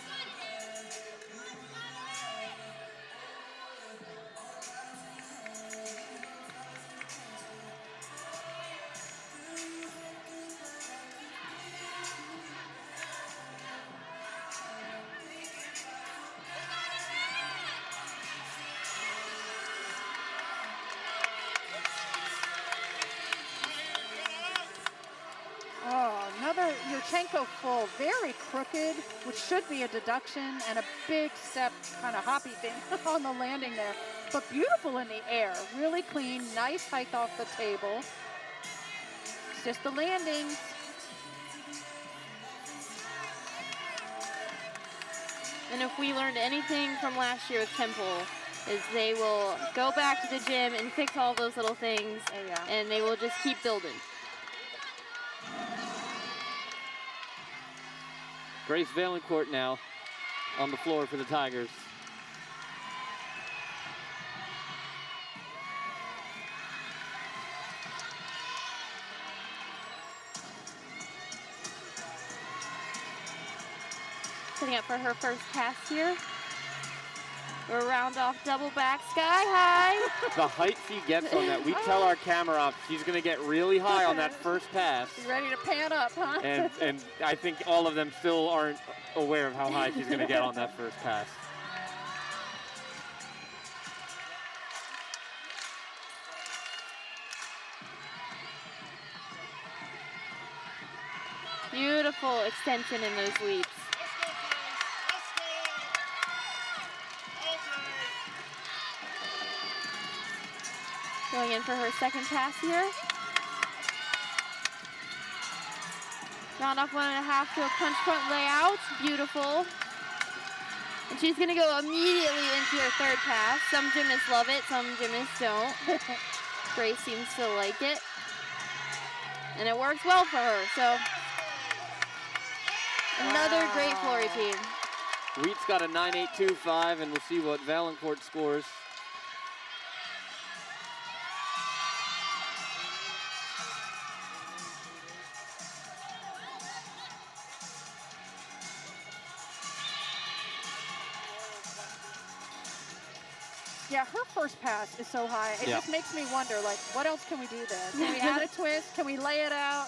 Oh, another Yurchenko full, very crooked, which should be a deduction, and a big step, kind of hoppy thing on the landing there. But beautiful in the air, really clean, nice height off the table. It's just the landing. And if we learned anything from last year with Temple, is they will go back to the gym and fix all those little things, Oh, yeah. and they will just keep building. Grace Valancourt now on the floor for the Tigers. Setting up for her first pass here. We're round off double back sky high. The height she gets on that, we tell our camera op she's going to get really high on that first pass. You ready to pan up, huh? And I think all of them still aren't aware of how high she's going to get on that first pass. Beautiful extension in those leaps. Going in for her second pass here. Round off 1.5 to a punch front layout. Beautiful. And she's going to go immediately into her third pass. Some gymnasts love it, some gymnasts don't. Grace seems to like it. And it works well for her, so another great floor routine. Wheat's got a 9.825, and we'll see what Valancourt scores. Yeah, her first pass is so high. It Yeah. just makes me wonder, like, what else can we do there? Can we add a twist? Can we lay it out?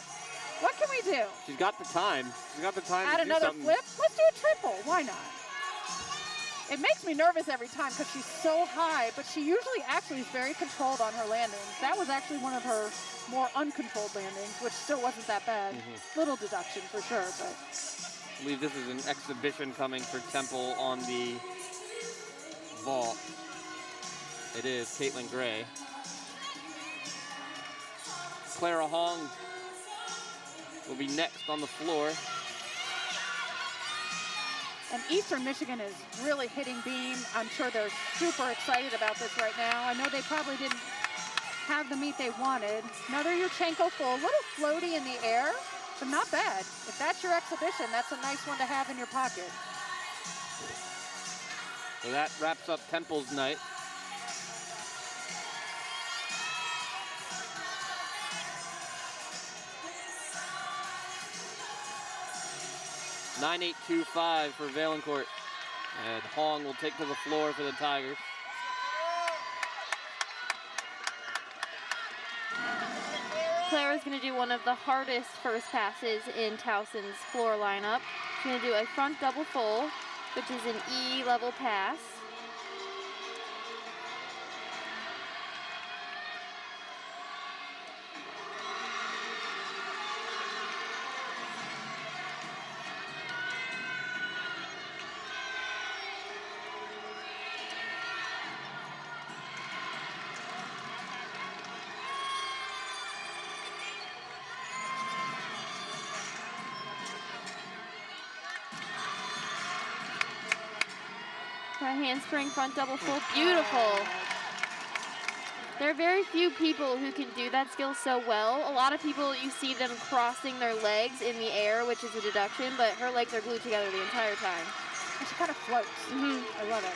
What can we do? She's got the time. She's got the time Add to do another something. flip? Let's do a triple. Why not? It makes me nervous every time because she's so high, but she usually actually is very controlled on her landings. That was actually one of her more uncontrolled landings, which still wasn't that bad. Little deduction for sure, but. I believe this is an exhibition coming for Temple on the vault. It is Caitlin Gray. Clara Hong will be next on the floor. And Eastern Michigan is really hitting beam. I'm sure they're super excited about this right now. I know they probably didn't have the meet they wanted. Another Yurchenko full, a little floaty in the air, but not bad. If that's your exhibition, that's a nice one to have in your pocket. So that wraps up Temple's night. .9825 for Valencourt. And Hong will take to the floor for the Tigers. Clara's going to do one of the hardest first passes in Towson's floor lineup. She's going to do a front double full, which is an E level pass. Handspring front double full, beautiful. There are very few people who can do that skill so well. A lot of people, you see them crossing their legs in the air, which is a deduction, but her legs are glued together the entire time. And she kind of floats. I love it.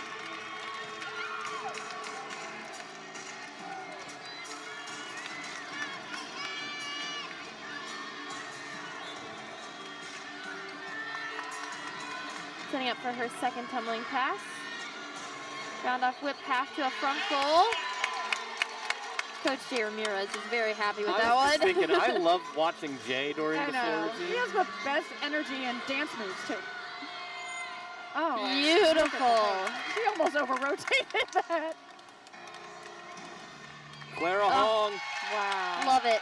Setting up for her second tumbling pass. Round off whip half to a front full. Coach Jay Ramirez is very happy with that one. Thinking, I love watching Jay during the floor routine. He has the best energy and dance moves too. Oh, beautiful. She almost over-rotated that. Clara Hong. Wow. Love it.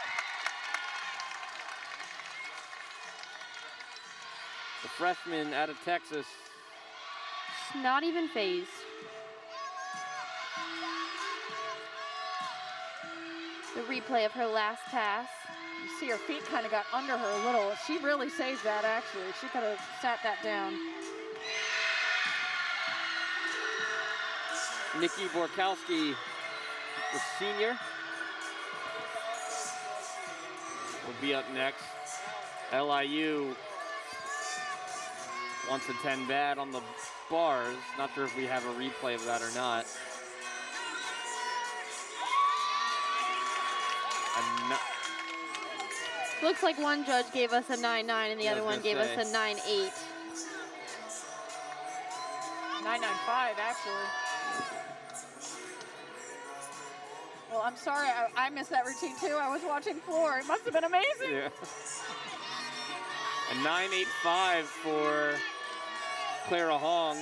The freshman out of Texas. She's not even phased. The replay of her last pass. You see her feet kind of got under her a little. She really saved that, actually. She could have sat that down. Nikki Borkowski, the senior, will be up next. LIU wants a 10 bad on the bars. Not sure if we have a replay of that or not. Looks like one judge gave us a 9-9 and the other one gave us a 9-8. 995, actually. Well, I'm sorry, I missed that routine too. I was watching floor. It must have been amazing. Yeah. A 9.85 for Clara Hong.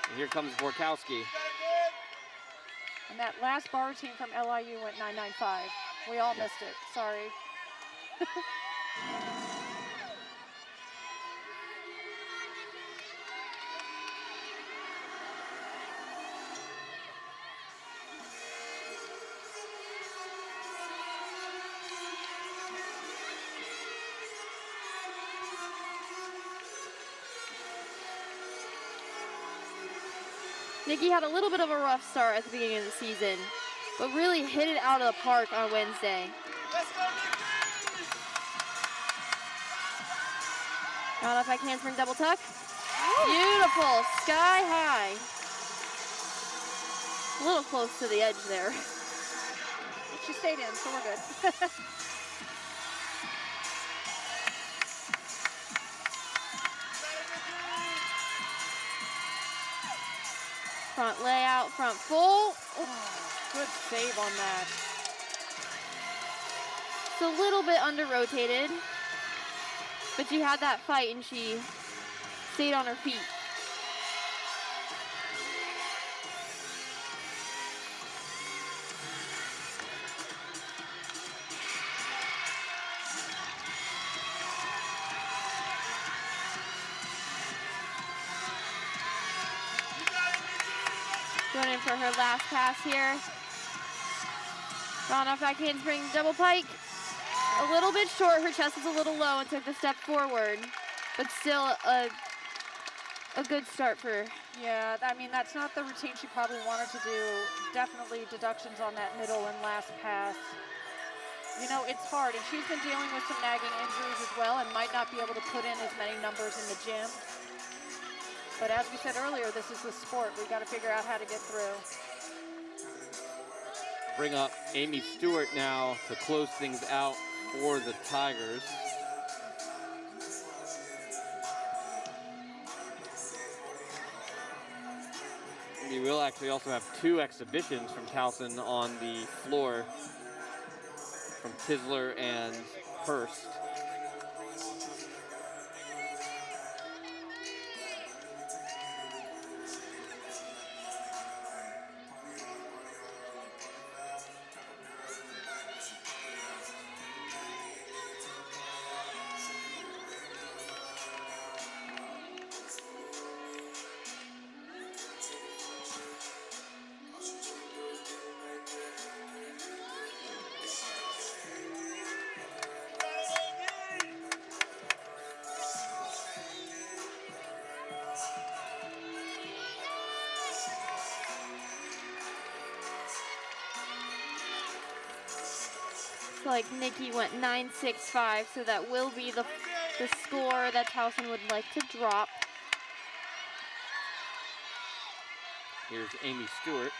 And here comes Borkowski. And that last bar routine from LIU went 995. We all missed it. Sorry. Nikki had a little bit of a rough start at the beginning of the season, but really hit it out of the park on Wednesday. Let's go, Nikki! Round off back handspring double tuck. Beautiful, sky high. A little close to the edge there. She stayed in, so we're good. Front layout, front full. Good save on that. It's a little bit under rotated, but she had that fight and she stayed on her feet. Going in for her last pass here. Gone off back handspring, double pike. A little bit short, her chest is a little low and took the step forward, but still a good start for her. Yeah, I mean, that's not the routine she probably wanted to do. Definitely deductions on that middle and last pass. You know, it's hard, and she's been dealing with some nagging injuries as well and might not be able to put in as many numbers in the gym. But as we said earlier, this is the sport. We got to figure out how to get through. Bring up Amy Stewart now to close things out for the Tigers. We will actually also have 2 exhibitions from Towson on the floor from Tisler and Hurst. Like Nikki went 9.65, so that will be the score that Towson would like to drop. Here's Amy Stewart.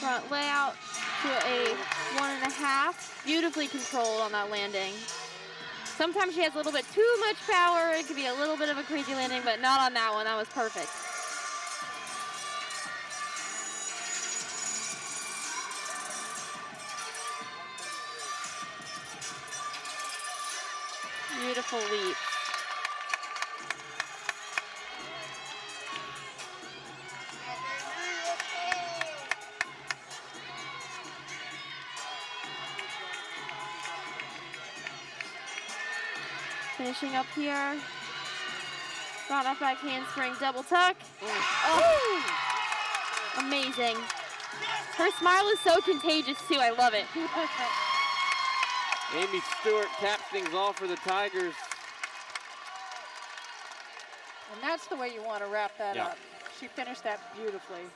Front layout to a 1.5. Beautifully controlled on that landing. Sometimes she has a little bit too much power. It could be a little bit of a crazy landing, but not on that one. That was perfect. Beautiful leap. Finishing up here. Front off back handspring, double tuck. Oh, amazing. Her smile is so contagious too, I love it. Amy Stewart caps things off for the Tigers. And that's the way you want to wrap that Yeah. up. She finished that beautifully.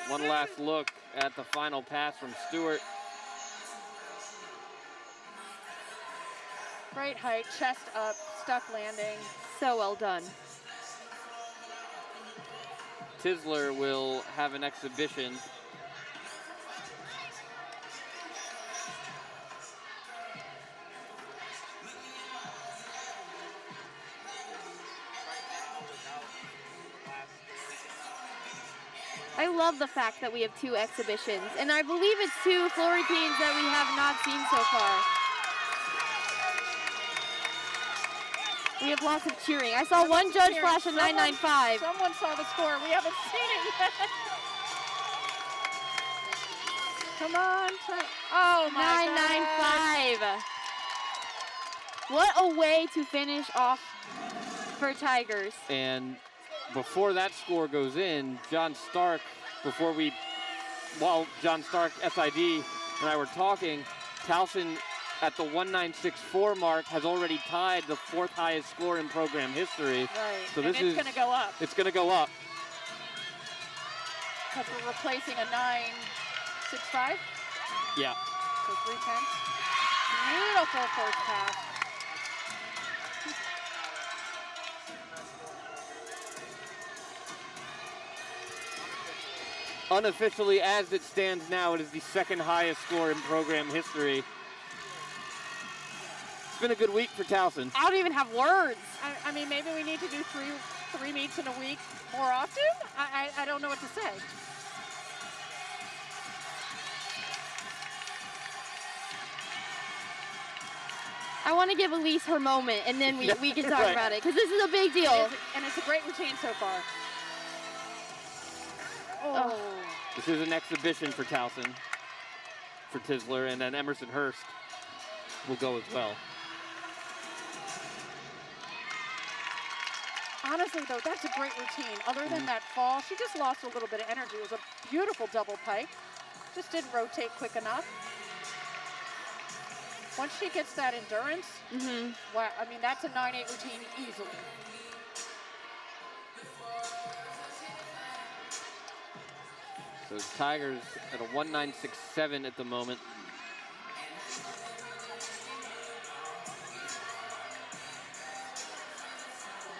One last look at the final pass from Stewart. Great height, chest up, stuck landing. So well done. Tisler will have an exhibition. I love the fact that we have 2 exhibitions, and I believe it's 2 floor routines that we have not seen so far. We have lots of cheering. I saw one judge flash a 9.95. Someone saw the score. We haven't seen it yet. Come on. Oh, my 9.95. What a way to finish off for Tigers. And before that score goes in, John Stark, while John Stark, SID, and I were talking, Towson at the 1964 mark has already tied the 4th highest score in program history. Right. So and this it's going to go up. It's going to go up. Because we're replacing a 9.65. Yeah. So 3/10. Beautiful first pass. unofficially, as it stands now, it is the second highest score in program history. It's been a good week for Towson. I don't even have words. I mean, maybe we need to do three meets in a week more often? I don't know what to say. I want to give Elise her moment, and then we can talk Right. about it, because this is a big deal. And it's a great routine so far. Oh. This is an exhibition for Towson, for Tisler, and then Emerson Hurst will go as well. Honestly, though, that's a great routine. Other than that fall, she just lost a little bit of energy. It was a beautiful double pike. Just didn't rotate quick enough. Once she gets that endurance, wow, I mean, that's a 9-8 routine easily. So Tigers at a 1.967 at the moment.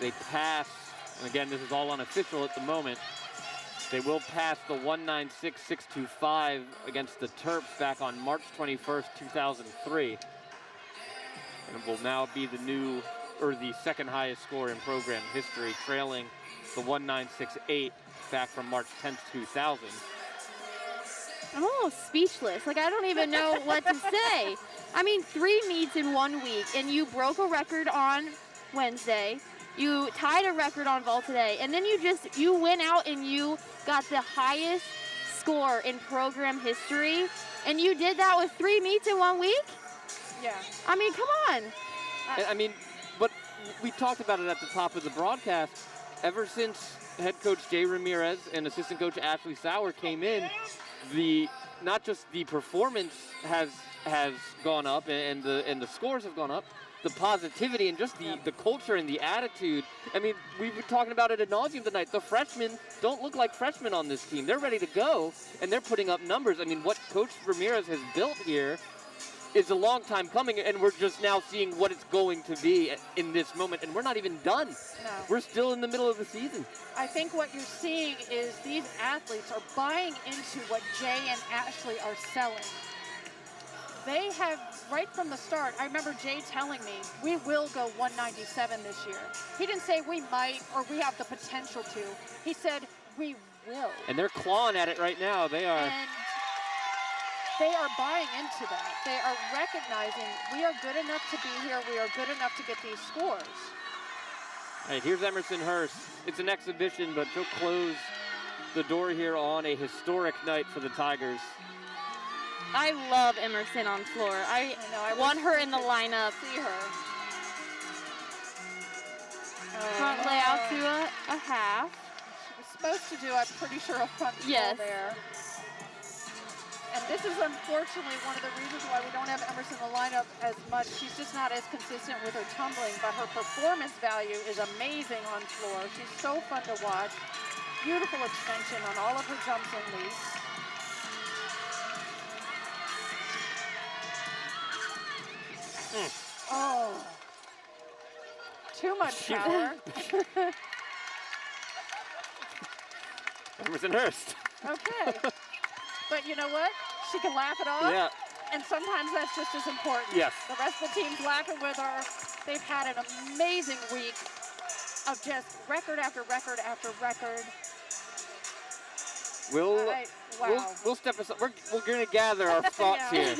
They pass, and again, this is all unofficial at the moment. They will pass the 1.96.625 against the Terps back on March 21st, 2003. And it will now be the second highest score in program history, trailing the 1.968 back from March 10th, 2000. I'm almost speechless. Like, I don't even know what to say. I mean, 3 meets in 1 week, and you broke a record on Wednesday. You tied a record on vault today, and then you went out and you got the highest score in program history, and you did that with 3 meets in 1 week? Yeah. I mean, come on. I mean, but we talked about it at the top of the broadcast. Ever since head coach Jay Ramirez and assistant coach Ashley Sauer came in, not just the performance has gone up and the scores have gone up, the positivity and just the culture and the attitude. I mean, we've been talking about it ad nauseum tonight. The freshmen don't look like freshmen on this team. They're ready to go, and they're putting up numbers. I mean, what Coach Ramirez has built here is a long time coming, and we're just now seeing what it's going to be in this moment, and we're not even done. No. We're still in the middle of the season. I think what you're seeing is these athletes are buying into what Jay and Ashley are selling. They have, right from the start, I remember Jay telling me, we will go 197 this year. He didn't say we might or we have the potential to. He said, we will. And they're clawing at it right now. They are. And they are buying into that. They are recognizing we are good enough to be here. We are good enough to get these scores. All right, here's Emerson Hurst. It's an exhibition, but she'll close the door here on a historic night for the Tigers. I love Emerson on floor. I want her in the lineup. See her. Front layout to a half. She was supposed to do, I'm pretty sure, a front pull there. And this is unfortunately one of the reasons why we don't have Emerson in the lineup as much. She's just not as consistent with her tumbling, but her performance value is amazing on floor. She's so fun to watch. Beautiful extension on all of her jumps and leaps. Oh, too much power. Emerson Hurst. Okay. But you know what? She can laugh it off. Yeah. And sometimes that's just as important. Yes. The rest of the team's laughing with her. They've had an amazing week of just record after record after record. We'll step aside. We're going to gather our thoughts here.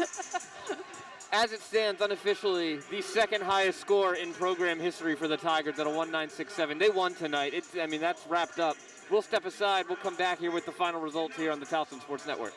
As it stands unofficially, the second highest score in program history for the Tigers at a 1.967. They won tonight. That's wrapped up. We'll step aside. We'll come back here with the final results here on the Towson Sports Network.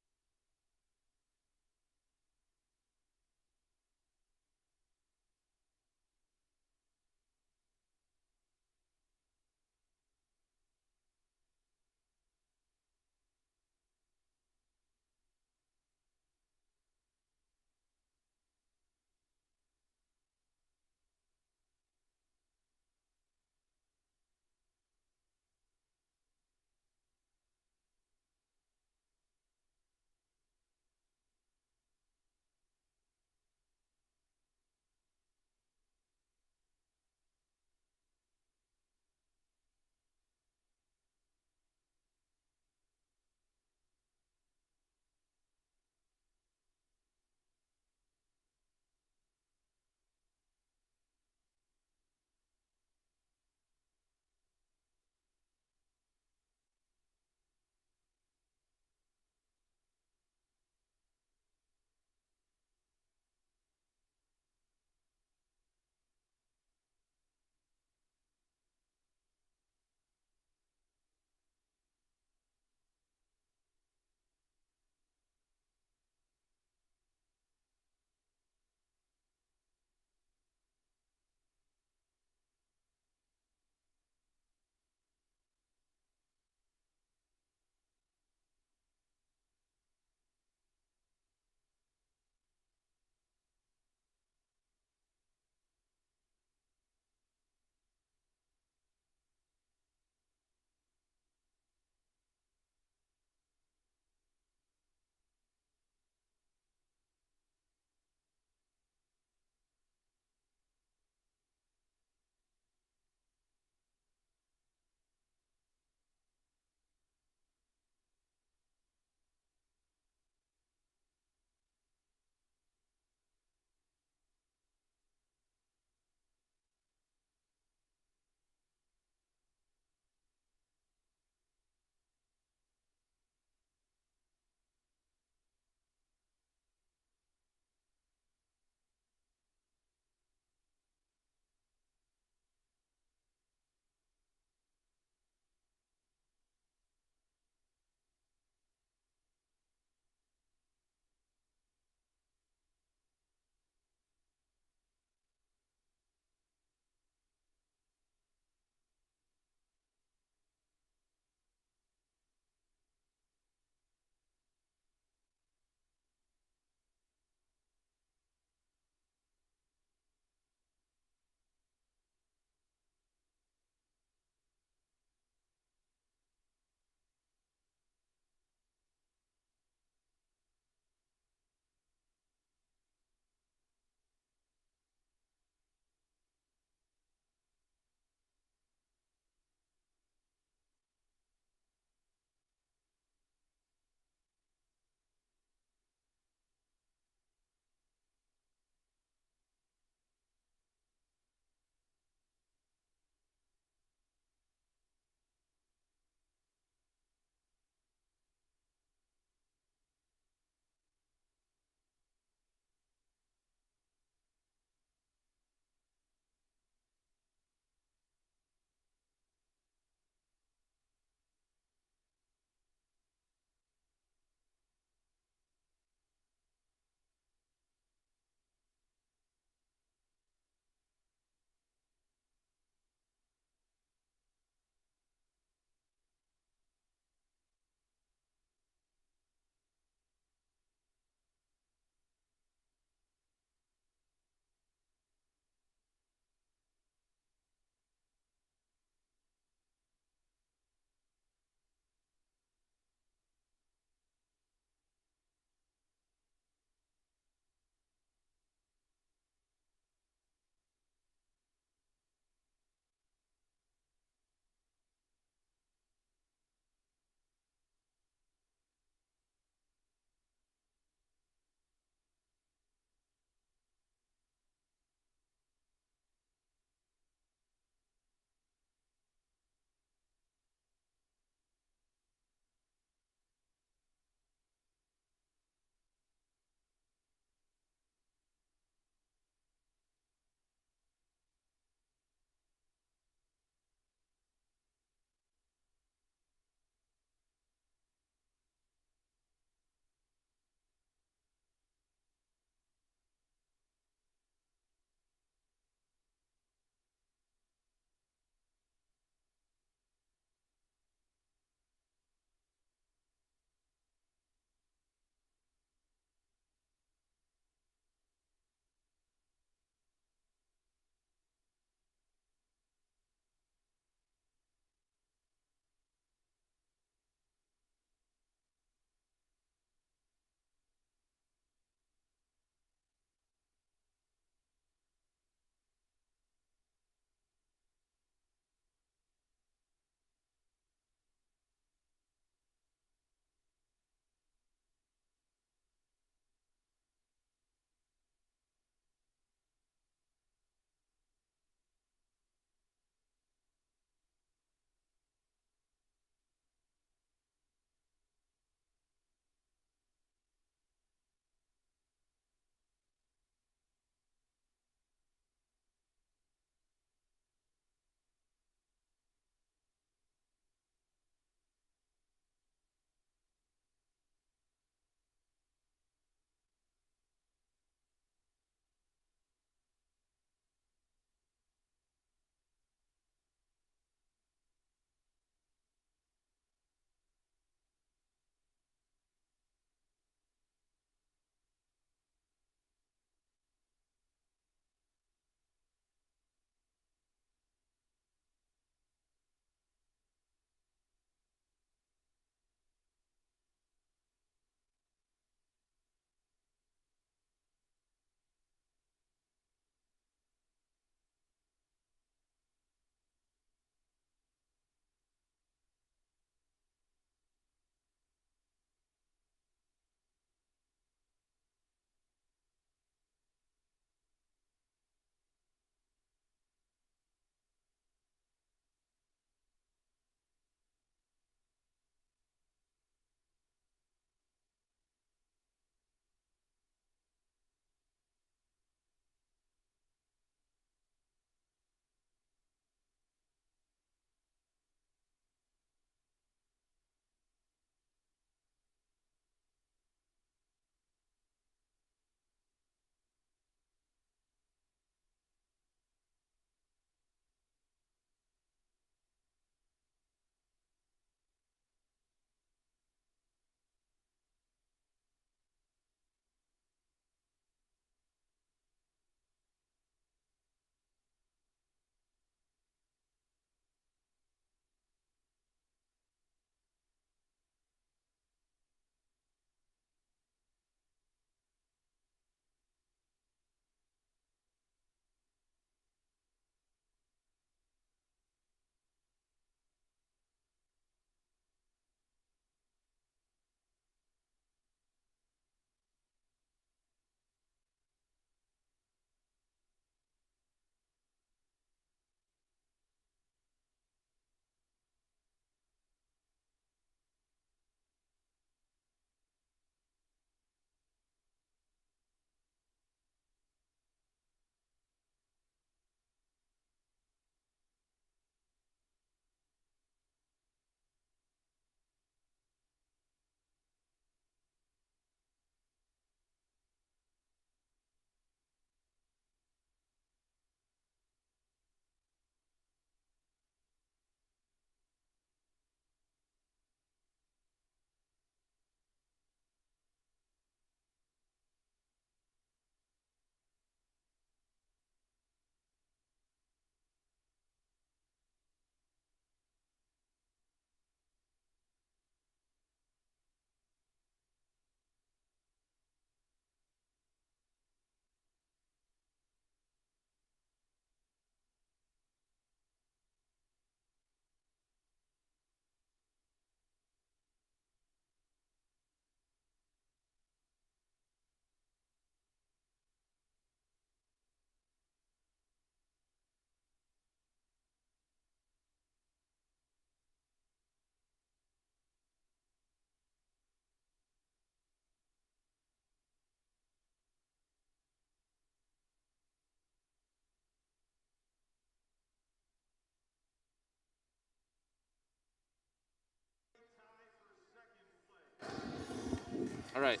All right,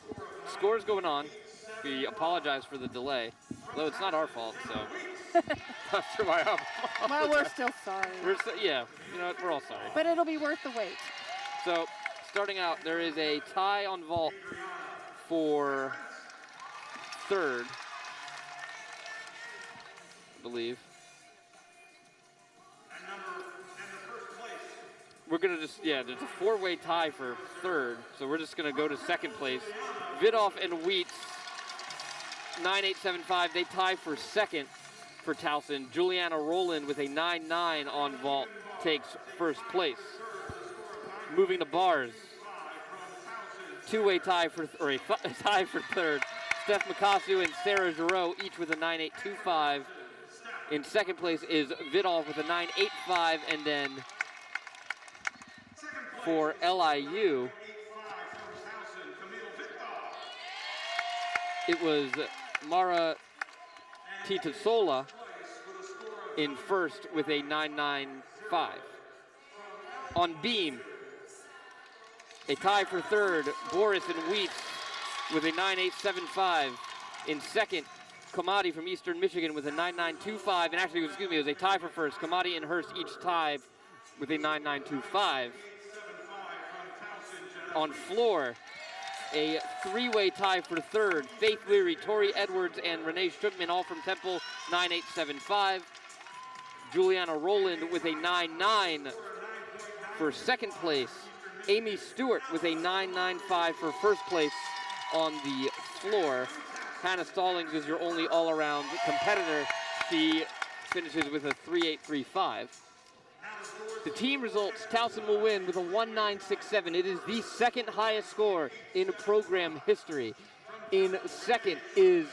scores going on. We apologize for the delay, though it's not our fault, so. Not sure why I'm Well, we're still sorry. Yeah, you know what, we're all sorry. But it'll be worth the wait. So, starting out, there is a tie on vault for third, I believe. We're going to just, there's a four-way tie for third, so we're just going to go to second place. Vidoff and Wheats, 9.875, they tie for second for Towson. Juliana Rowland with a 9.9 on vault takes first place. Moving to bars, two-way tie for, a tie for third. Steph Makasu and Sarah Giroux, each with a 9.825. In second place is Vidoff with a 9.85, and then for LIU, it was Mara Titasola in first with a 9.95. On beam, a tie for third, Boris and Wheats with a 9.875. In second, Kamadi from Eastern Michigan with a 9.925. And actually, excuse me, it was a tie for first. Kamadi and Hurst each tied with a 9.925. On floor, a three-way tie for third. Faith Leary, Tori Edwards, and Renee Strickman, all from Temple, 9.875. Juliana Rowland with a 9.9 for second place. Amy Stewart with a 9.95 for first place on the floor. Hannah Stallings is your only all-around competitor. She finishes with a 3.835. The team results, Towson will win with a 1.967. It is the second highest score in program history. In second is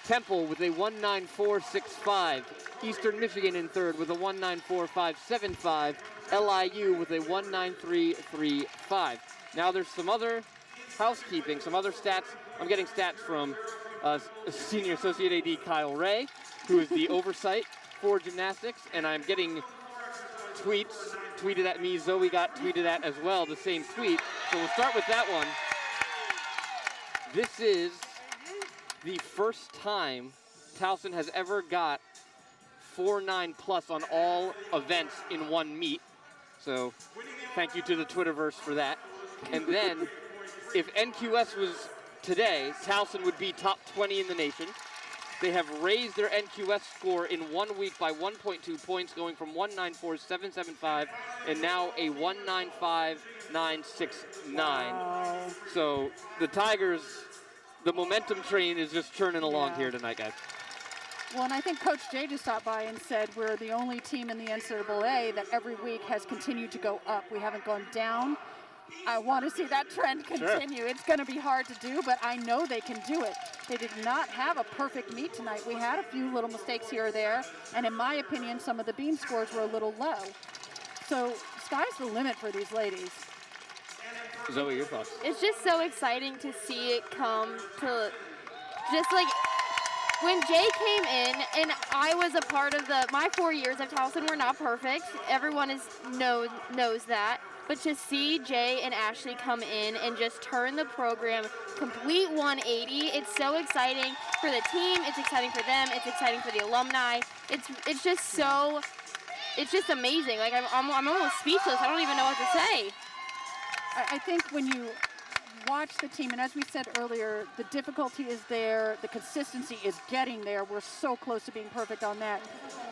Temple with a 1.9465. Eastern Michigan in third with a 1.94575. LIU with a 1.9335. Now there's some other housekeeping, some other stats. I'm getting stats from Senior Associate AD Kyle Ray, who is the oversight for gymnastics, and I'm getting tweets tweeted at me. Zoe got tweeted at as well, the same tweet. So we'll start with that one. This is the first time Towson has ever got 4.9 plus on all events in one meet. So thank you to the Twitterverse for that. And then if NQS was today, Towson would be top 20 in the nation. They have raised their NQS score in 1 week by 1.2 points, going from 1.94775 and now a 1.95969. Wow. So the Tigers, the momentum train is just churning along here tonight, guys. Well, and I think Coach Jay just stopped by and said we're the only team in the NCAA that every week has continued to go up. We haven't gone down. I want to see that trend continue. Sure. It's going to be hard to do, but I know they can do it. They did not have a perfect meet tonight. We had a few little mistakes here or there, and in my opinion, some of the beam scores were a little low. So sky's the limit for these ladies. Zoe, your thoughts? It's just so exciting to see it come to just like when Jay came in, and I was a part of my 4 years at Towson were not perfect. Everyone knows that. But to see Jay and Ashley come in and just turn the program complete 180, it's so exciting for the team. It's exciting for them. It's exciting for the alumni. It's just amazing. Like I'm almost speechless. I don't even know what to say. I think when you watch the team, and as we said earlier, the difficulty is there, the consistency is getting there. We're so close to being perfect on that.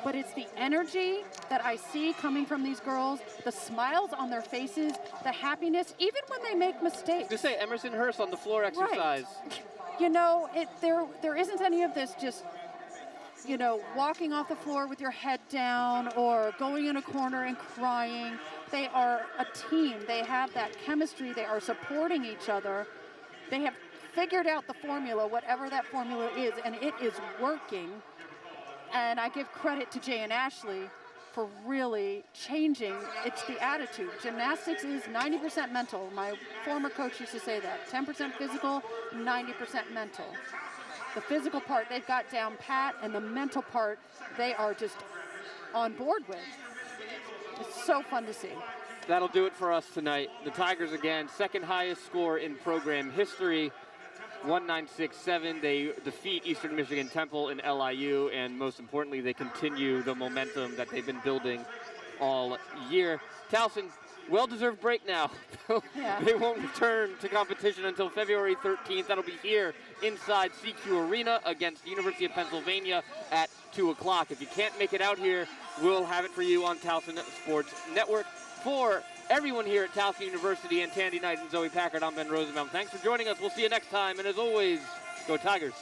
But it's the energy that I see coming from these girls, the smiles on their faces, the happiness, even when they make mistakes. Just say Emerson Hurst on the floor exercise. Right. You know, there isn't any of this just, you know, walking off the floor with your head down or going in a corner and crying. They are a team. They have that chemistry. They are supporting each other. They have figured out the formula, whatever that formula is, and it is working. And I give credit to Jay and Ashley for really changing. It's the attitude. Gymnastics is 90% mental. My former coach used to say that. 10% physical, 90% mental. The physical part they've got down pat, and the mental part they are just on board with. It's so fun to see. that'll do it for us tonight. The Tigers, again, second highest score in program history, 1967. They defeat Eastern Michigan Temple in LIU, and most importantly, they continue the momentum that they've been building all year. Towson, well-deserved break now. Yeah. They won't return to competition until February 13th. That'll be here inside CQ Arena against the University of Pennsylvania at 2 o'clock. If you can't make it out here, we'll have it for you on Towson Sports Network. For everyone here at Towson University and Tandy Knight and Zoe Packard, I'm Ben Rosenbaum. Thanks for joining us. We'll see you next time. And as always, go Tigers.